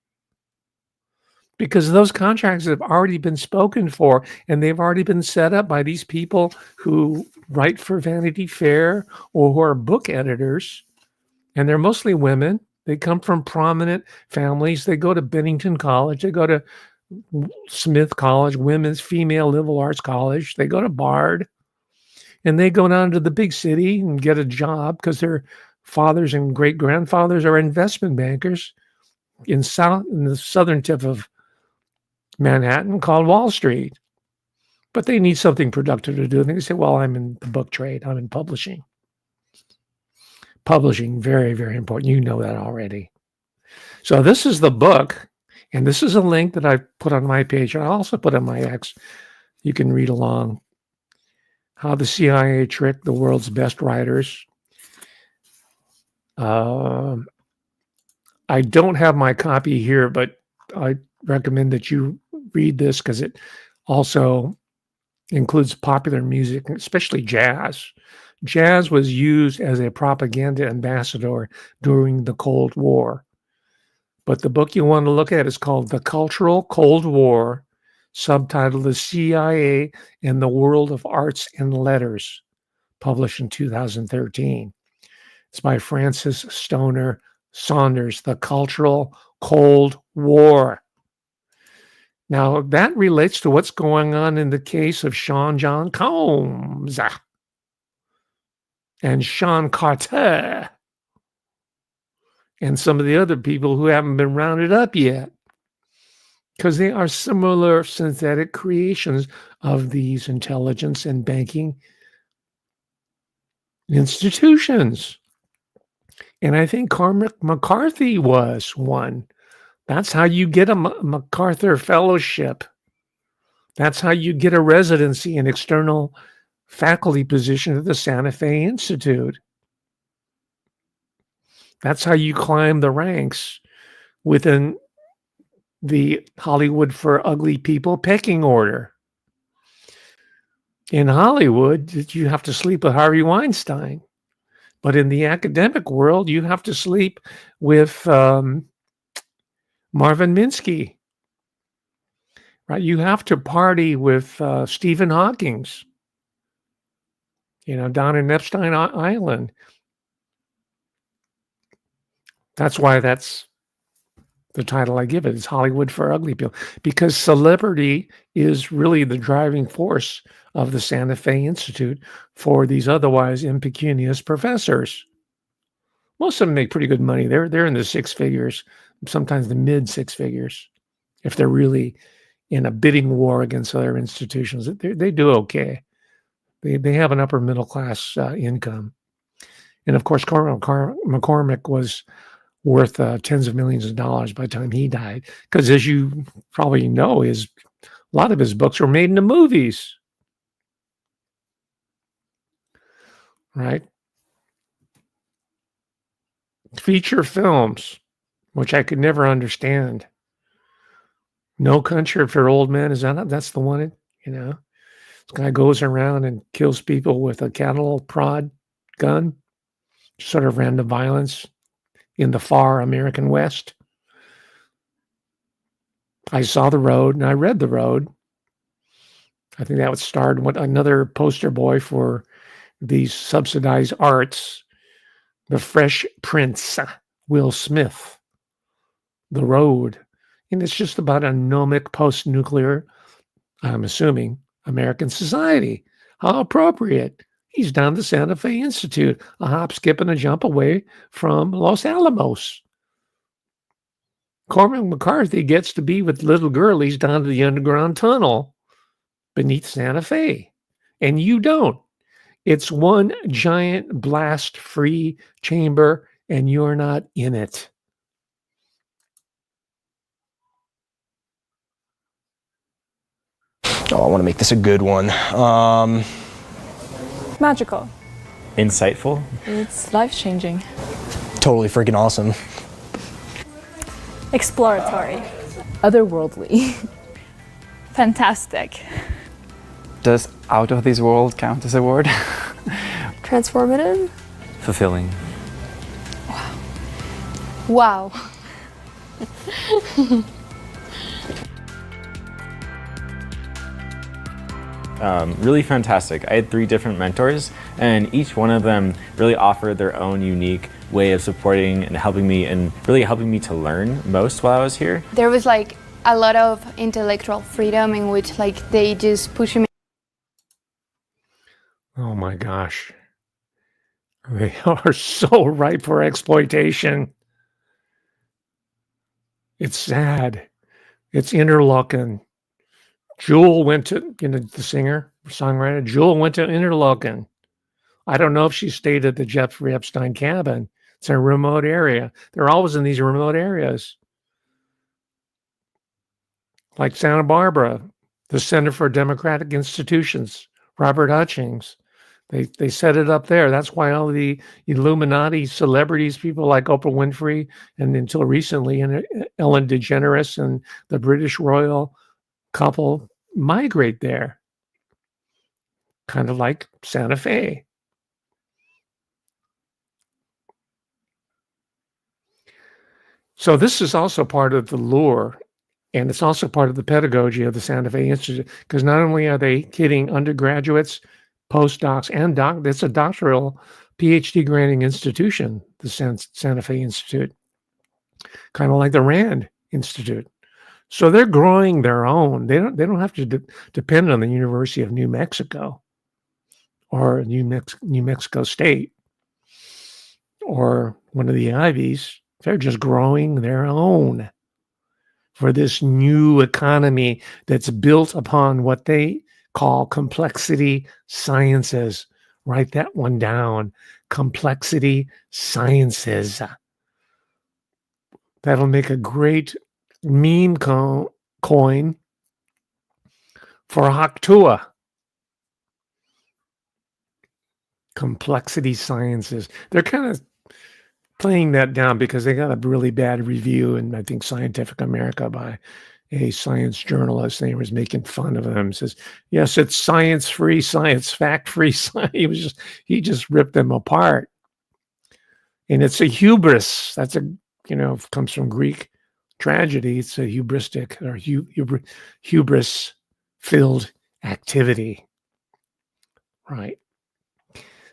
because those contracts have already been spoken for, and they've already been set up by these people who write for Vanity Fair or who are book editors. And they're mostly women. They come from prominent families. They go to Bennington College. They go to Smith College, Women's Female Liberal Arts College. They go to Bard. And they go down to the big city and get a job because their fathers and great-grandfathers are investment bankers in the southern tip of Manhattan called Wall Street. But they need something productive to do. And they say, well, I'm in the book trade. I'm in publishing. Publishing, very, very important. You know that already. So this is the book. And this is a link that I put on my page. And I also put on my X. You can read along. How the CIA tricked the world's best writers. I don't have my copy here, but I recommend that you read this because it also includes popular music, especially jazz. Jazz was used as a propaganda ambassador during the Cold War. But the book you want to look at is called The Cultural Cold War, subtitled The CIA and the World of Arts and Letters, published in 2013. It's by Francis Stoner Saunders, The Cultural Cold War. Now, that relates to what's going on in the case of Sean John Combs and Sean Carter and some of the other people who haven't been rounded up yet, because they are similar synthetic creations of these intelligence and banking institutions. And I think Cormac McCarthy was one. That's how you get a MacArthur Fellowship. That's how you get a residency and external faculty position at the Santa Fe Institute. That's how you climb the ranks within the Hollywood for Ugly People pecking order. In Hollywood, you have to sleep with Harvey Weinstein. But in the academic world, you have to sleep with Marvin Minsky. Right? You have to party with Stephen Hawking's, down in Epstein Island. That's why that's the title I give it. It's Hollywood for Ugly People, because celebrity is really the driving force of the Santa Fe Institute for these otherwise impecunious professors. Most of them make pretty good money. They're in the six figures, sometimes the mid six figures, if they're really in a bidding war against other institutions. They do okay. They have an upper middle class income. And of course, McCormick was worth tens of millions of dollars by the time he died. Because as you probably know, a lot of his books were made into movies. Right? Feature films, which I could never understand. No Country for Old Men, that's the one, This guy goes around and kills people with a cattle prod gun, sort of random violence in the far American West. I saw The Road and I read The Road. I think that starred another poster boy for these subsidized arts, The Fresh Prince, Will Smith, The Road. And it's just about a gnomic post-nuclear, I'm assuming, American society. How appropriate. He's down the Santa Fe Institute, a hop, skip, and a jump away from Los Alamos. Cormac McCarthy gets to be with little girlies down to the underground tunnel beneath Santa Fe. And you don't. It's one giant blast-free chamber, and you're not in it. Oh, I want to make this a good one. It's magical. Insightful. It's life-changing. Totally freaking awesome. Exploratory. Otherworldly. Fantastic. Does out of this world count as a word? Transformative. Fulfilling. Wow. Really fantastic. I had 3 different mentors, and each one of them really offered their own unique way of supporting and helping me, and really helping me to learn most while I was here. There was like a lot of intellectual freedom in which like they just push me. Oh my gosh. They are so ripe for exploitation. It's sad. It's Interlochen. Jewel went to, the singer, songwriter, Jewel went to Interlochen. I don't know if she stayed at the Jeffrey Epstein cabin. It's in a remote area. They're always in these remote areas. Like Santa Barbara, the Center for Democratic Institutions, Robert Hutchings. They set it up there. That's why all the Illuminati celebrities, people like Oprah Winfrey, and until recently, Ellen DeGeneres and the British royal couple migrate there. Kind of like Santa Fe. So this is also part of the lure, and it's also part of the pedagogy of the Santa Fe Institute, because not only are they kidding undergraduates, postdocs, and it's a doctoral PhD granting institution, the Santa Fe Institute, kind of like the Rand Institute. So they're growing their own. They don't have to depend on the University of New Mexico or New Mexico State or one of the Ivies. They're just growing their own for this new economy that's built upon what they call complexity sciences. Write that one down. Complexity sciences. That'll make a great meme coin for Haktua. Complexity sciences. They're kind of playing that down because they got a really bad review in, I think, Scientific America by a science journalist, and he was making fun of them. Says, yes, it's science-free science, fact-free science. He just ripped them apart. And it's a hubris. That's comes from Greek tragedy. It's a hubristic or hubris-filled activity. Right.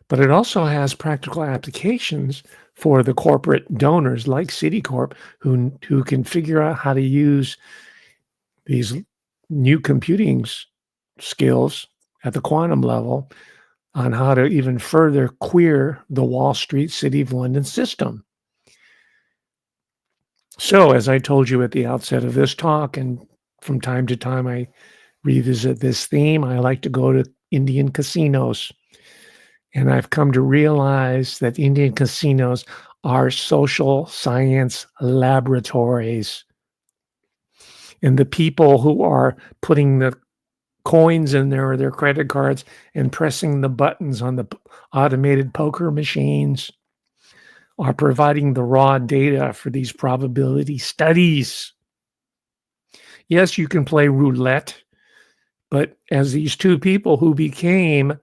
But it also has practical applications for the corporate donors like Citicorp who can figure out how to use these new computing skills at the quantum level on how to even further queer the Wall Street City of London system. So, as I told you at the outset of this talk, and from time to time I revisit this theme, I like to go to Indian casinos. And I've come to realize that Indian casinos are social science laboratories. And the people who are putting the coins in there or their credit cards and pressing the buttons on the automated poker machines are providing the raw data for these probability studies. Yes, you can play roulette, but as these 2 people who became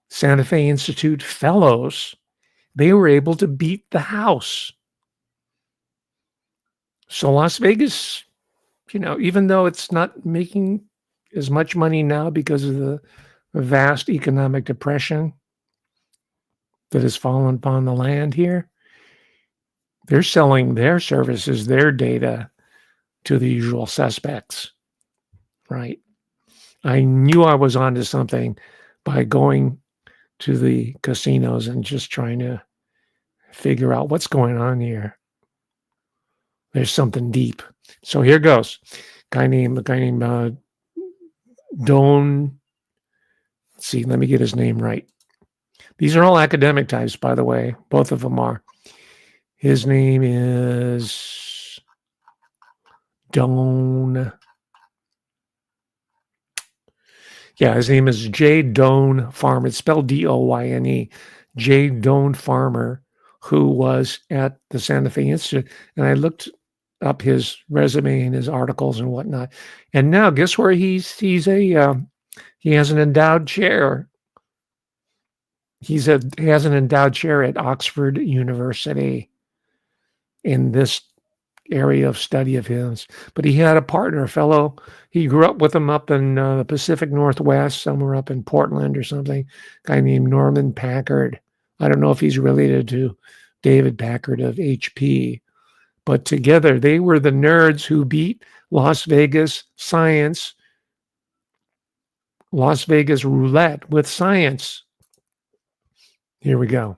Santa Fe Institute fellows, they were able to beat the house. So Las Vegas, even though it's not making as much money now because of the vast economic depression that has fallen upon the land here, they're selling their services, their data to the usual suspects, right? I knew I was onto something by going to the casinos and just trying to figure out what's going on here. There's something deep. So here goes. Guy named Don. Let's see, let me get his name right. These are all academic types, by the way. Both of them are. His name is Don. Yeah, his name is J. Doan Farmer. It's spelled D-O-Y-N-E. J. Doan Farmer, who was at the Santa Fe Institute. And I looked up his resume and his articles and whatnot. And now, guess where he has an endowed chair. He has an endowed chair at Oxford University in this area of study of his. But he had a partner, a fellow. He grew up with him up in the Pacific Northwest, somewhere up in Portland or something, a guy named Norman Packard. I don't know if he's related to David Packard of HP, but together they were the nerds who beat Las Vegas science, Las Vegas roulette with science. Here we go.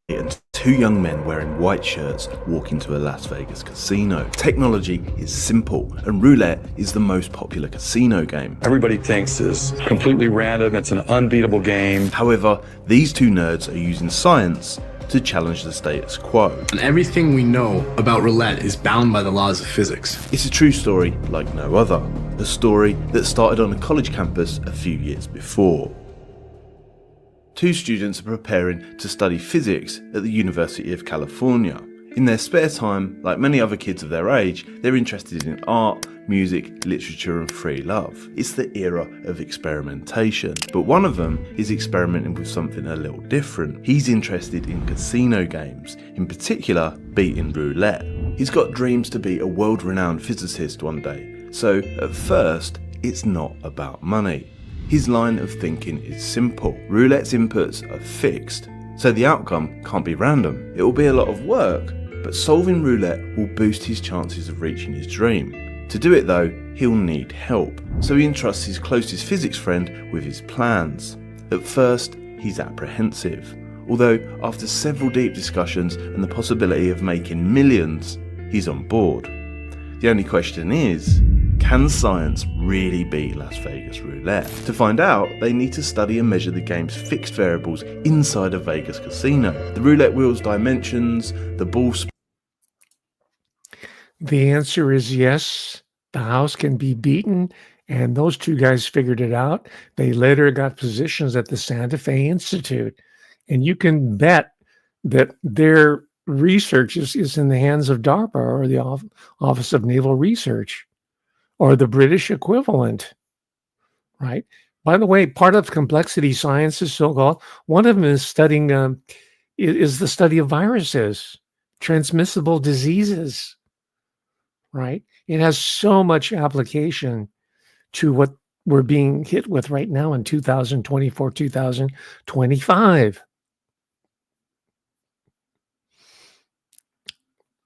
And two young men wearing white shirts walk into a Las Vegas casino. Technology is simple, and roulette is the most popular casino game. Everybody thinks it's completely random, it's an unbeatable game. However, these two nerds are using science to challenge the status quo. And everything we know about roulette is bound by the laws of physics. It's a true story like no other. A story that started on a college campus a few years before. Two students are preparing to study physics at the University of California. In their spare time, like many other kids of their age, they're interested in art, music, literature and free love. It's the era of experimentation. But one of them is experimenting with something a little different. He's interested in casino games, in particular beating roulette. He's got dreams to be a world-renowned physicist one day, so at first it's not about money. His line of thinking is simple. Roulette's inputs are fixed, so the outcome can't be random. It will be a lot of work, but solving roulette will boost his chances of reaching his dream. To do it though, he'll need help, so he entrusts his closest physics friend with his plans. At first, he's apprehensive, although after several deep discussions and the possibility of making millions, he's on board. The only question is, can science really beat Las Vegas roulette? To find out, they need to study and measure the game's fixed variables inside a Vegas casino. The roulette wheel's dimensions, the ball. The answer is yes. The house can be beaten, and those two guys figured it out. They later got positions at the Santa Fe Institute, and you can bet that their research is in the hands of DARPA or the Office of Naval Research, or the British equivalent, right? By the way, part of complexity sciences, so-called, one of them is studying, is the study of viruses, transmissible diseases, right? It has so much application to what we're being hit with right now in 2024, 2025.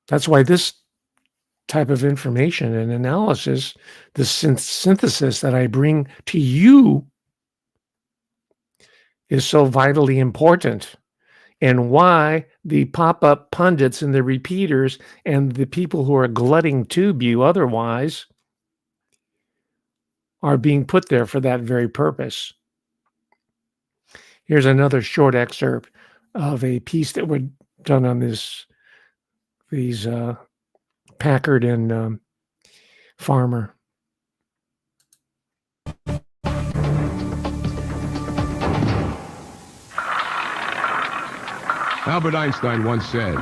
That's why this type of information and analysis, the synthesis that I bring to you is so vitally important, and why the pop-up pundits and the repeaters and the people who are glutting tube you otherwise are being put there for that very purpose. Here's another short excerpt of a piece that was done on these Packard and Farmer. Albert Einstein once said,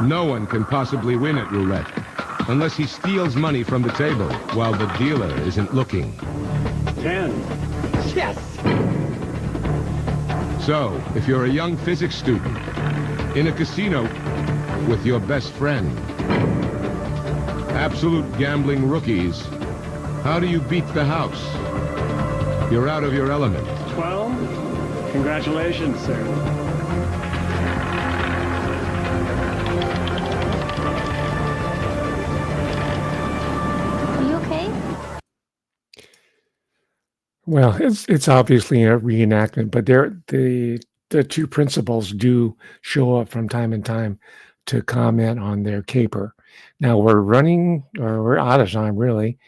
"No one can possibly win at roulette unless he steals money from the table while the dealer isn't looking." 10. Yes! So, if you're a young physics student in a casino with your best friend, absolute gambling rookies, how do you beat the house? You're out of your element. 12. Congratulations, sir. Are you okay? Well, it's obviously a reenactment, but the two principals do show up from time to time to comment on their caper. Now we're out of time really,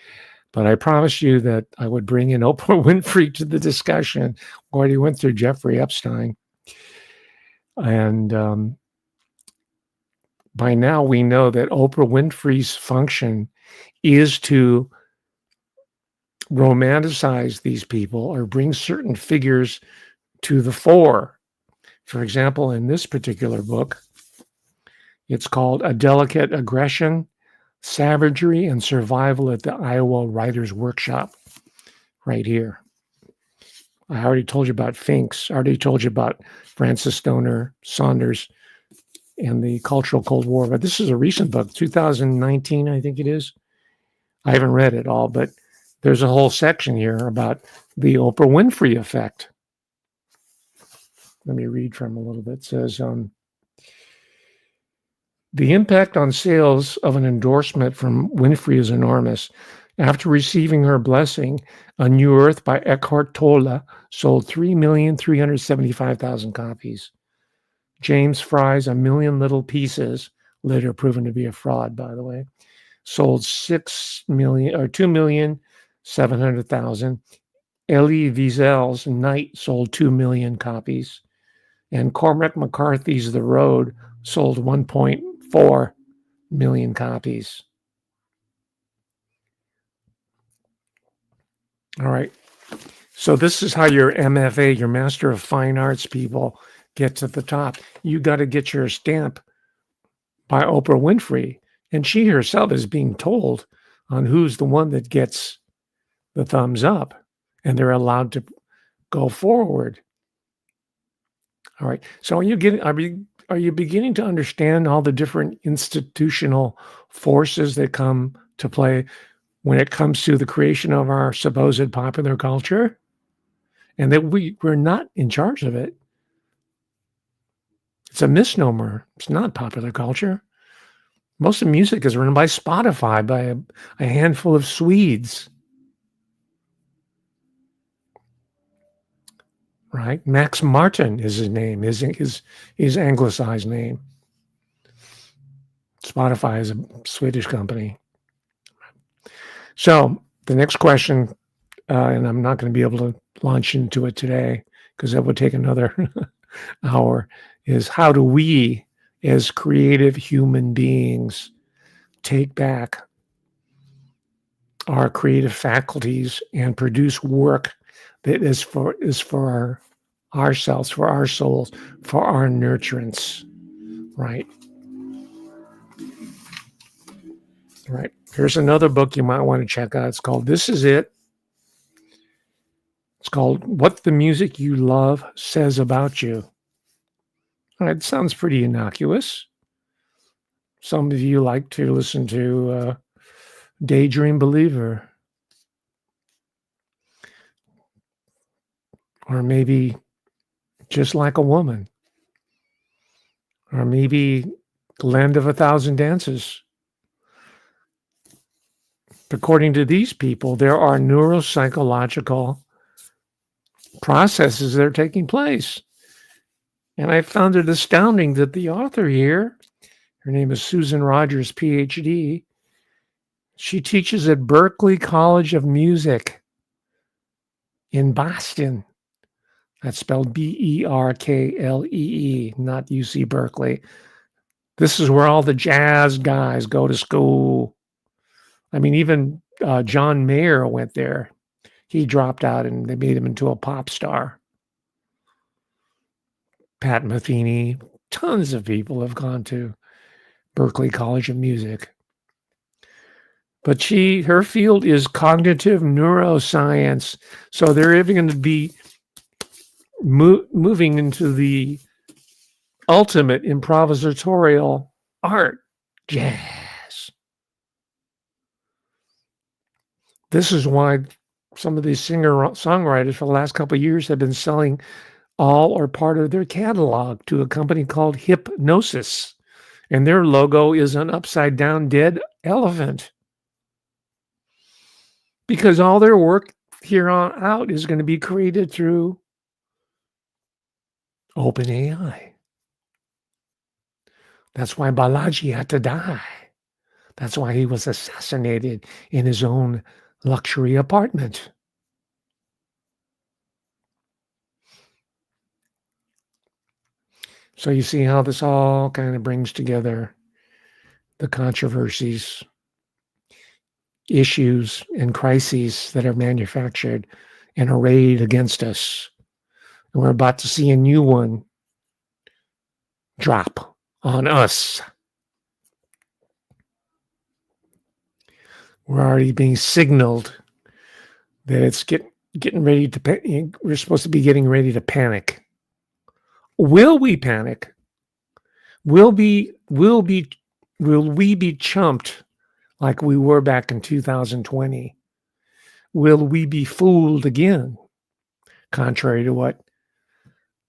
but I promised you that I would bring in Oprah Winfrey to the discussion. We already went through Jeffrey Epstein. And by now we know that Oprah Winfrey's function is to romanticize these people or bring certain figures to the fore. For example, in this particular book, it's called A Delicate Aggression, Savagery, and Survival at the Iowa Writers' Workshop, right here. I already told you about Finks. I already told you about Francis Stoner, Saunders, and the Cultural Cold War. But this is a recent book, 2019, I think it is. I haven't read it all, but there's a whole section here about the Oprah Winfrey effect. Let me read from a little bit. It says, the impact on sales of an endorsement from Winfrey is enormous. After receiving her blessing, A New Earth by Eckhart Tolle sold 3,375,000 copies. James Fry's A Million Little Pieces, later proven to be a fraud, by the way, sold 2,700,000. Elie Wiesel's Night sold 2 million copies. And Cormac McCarthy's The Road sold 1.4 million copies. All right. So this is how your MFA, your Master of Fine Arts people, gets at the top. You got to get your stamp by Oprah Winfrey. And she herself is being told on who's the one that gets the thumbs up. And they're allowed to go forward. All right. So are you beginning to understand all the different institutional forces that come to play when it comes to the creation of our supposed popular culture? And that we're not in charge of it. It's a misnomer. It's not popular culture. Most of the music is written by Spotify, by a handful of Swedes. Right? Max Martin is his name, his anglicized name. Spotify is a Swedish company. So the next question, and I'm not going to be able to launch into it today because that would take another hour, is how do we as creative human beings take back our creative faculties and produce work that is for ourselves, for our souls, for our nurturance, right? Right. Here's another book you might want to check out. It's called This Is It. It's called What the Music You Love Says About You. All right, it sounds pretty innocuous. Some of you like to listen to Daydream Believer. Or maybe Just Like a Woman. Or maybe Land of a Thousand Dances. According to these people, there are neuropsychological processes that are taking place. And I found it astounding that the author here, her name is Susan Rogers, PhD, she teaches at Berklee College of Music in Boston. That's spelled Berklee, not UC Berkeley. This is where all the jazz guys go to school. I mean, even John Mayer went there. He dropped out and they made him into a pop star. Pat Metheny, tons of people have gone to Berklee College of Music. But her field is cognitive neuroscience. So they're even going to be moving into the ultimate improvisatorial art, jazz. This is why some of these singer-songwriters for the last couple of years have been selling all or part of their catalog to a company called Hypnosis. And their logo is an upside-down dead elephant. Because all their work here on out is going to be created through OpenAI. That's why Balaji had to die. That's why he was assassinated in his own luxury apartment. So you see how this all kind of brings together the controversies. issues and crises that are manufactured and arrayed against us. And we're about to see a new one drop on us. We're already being signaled that it's getting ready to. We're supposed to be getting ready to panic. Will we panic? Will we be chumped like we were back in 2020? Will we be fooled again? Contrary to what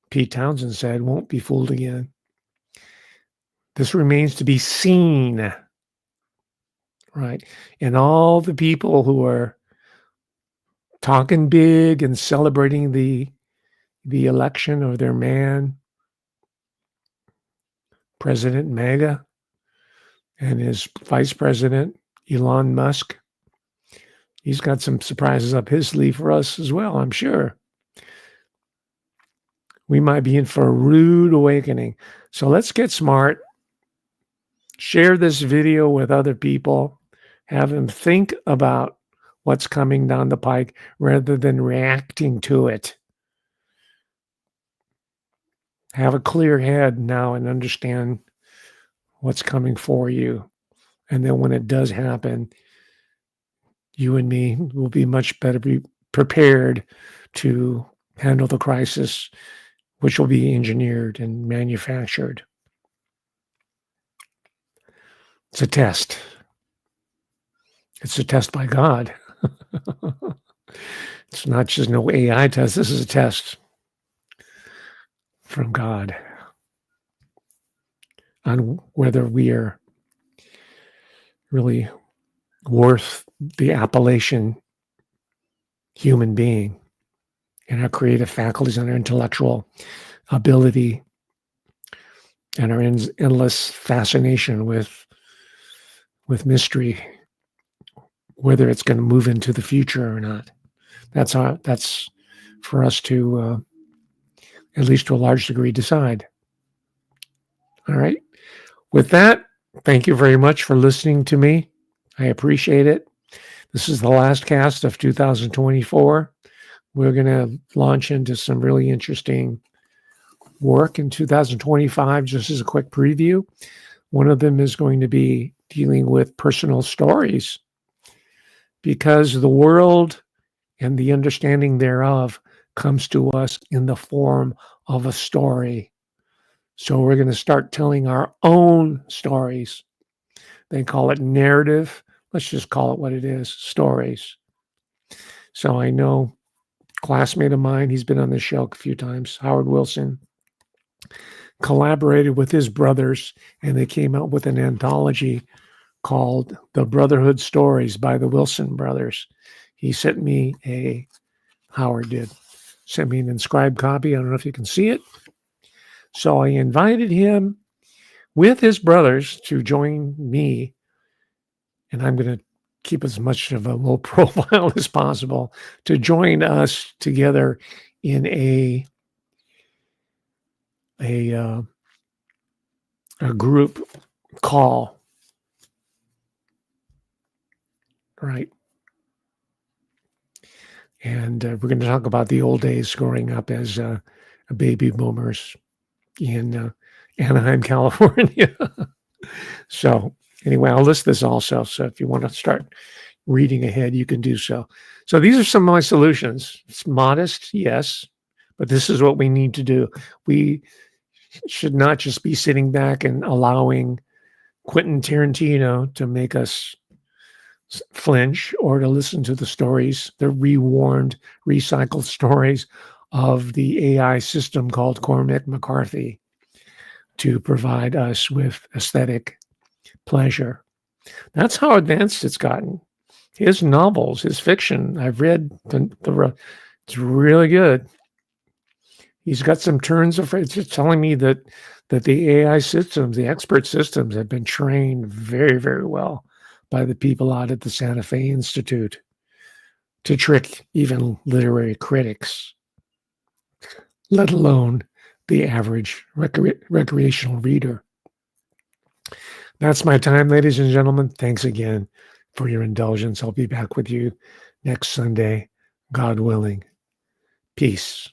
Pete Townsend said, won't be fooled again. This remains to be seen, right? And all the people who are talking big and celebrating the election of their man, President MAGA, and his vice president, Elon Musk. He's got some surprises up his sleeve for us as well, I'm sure. We might be in for a rude awakening. So let's get smart. Share this video with other people. Have them think about what's coming down the pike rather than reacting to it. Have a clear head now and understand what's coming for you. And then when it does happen, you and me will be much better prepared to handle the crisis, which will be engineered and manufactured. It's a test. It's a test by God. It's not just no AI test. This is a test from God on whether we are really worth the appellation human being and our creative faculties and our intellectual ability and our endless fascination with mystery, whether it's going to move into the future or not. That's for us to, at least to a large degree, decide. All right. With that, thank you very much for listening to me. I appreciate it. This is the last cast of 2024. We're going to launch into some really interesting work in 2025, just as a quick preview. One of them is going to be dealing with personal stories, because the world and the understanding thereof comes to us in the form of a story. So we're going to start telling our own stories. They call it narrative. Let's just call it what it is, stories. So I know a classmate of mine, he's been on the show a few times, Howard Wilson, collaborated with his brothers, and they came out with an anthology called The Brotherhood Stories by the Wilson Brothers. He sent me Howard sent me an inscribed copy. I don't know if you can see it. So I invited him with his brothers to join me, and I'm going to keep as much of a low profile as possible, to join us together in a group call. Right. And we're going to talk about the old days growing up as baby boomers in Anaheim, California. So anyway, I'll list this also. So if you want to start reading ahead, you can do so. So these are some of my solutions. It's modest, yes, but this is what we need to do. We should not just be sitting back and allowing Quentin Tarantino to make us flinch, or to listen to the stories, the rewarmed, recycled stories of the AI system called Cormac McCarthy, to provide us with aesthetic pleasure. That's how advanced it's gotten. His novels, his fiction, I've read it's really good. He's got some turns of phrase. It's telling me that the AI systems, the expert systems, have been trained very, very well by the people out at the Santa Fe Institute to trick even literary critics, let alone the average recreational reader. That's my time, ladies and gentlemen. Thanks again. for your indulgence. I'll be back with you next Sunday, God willing. Peace.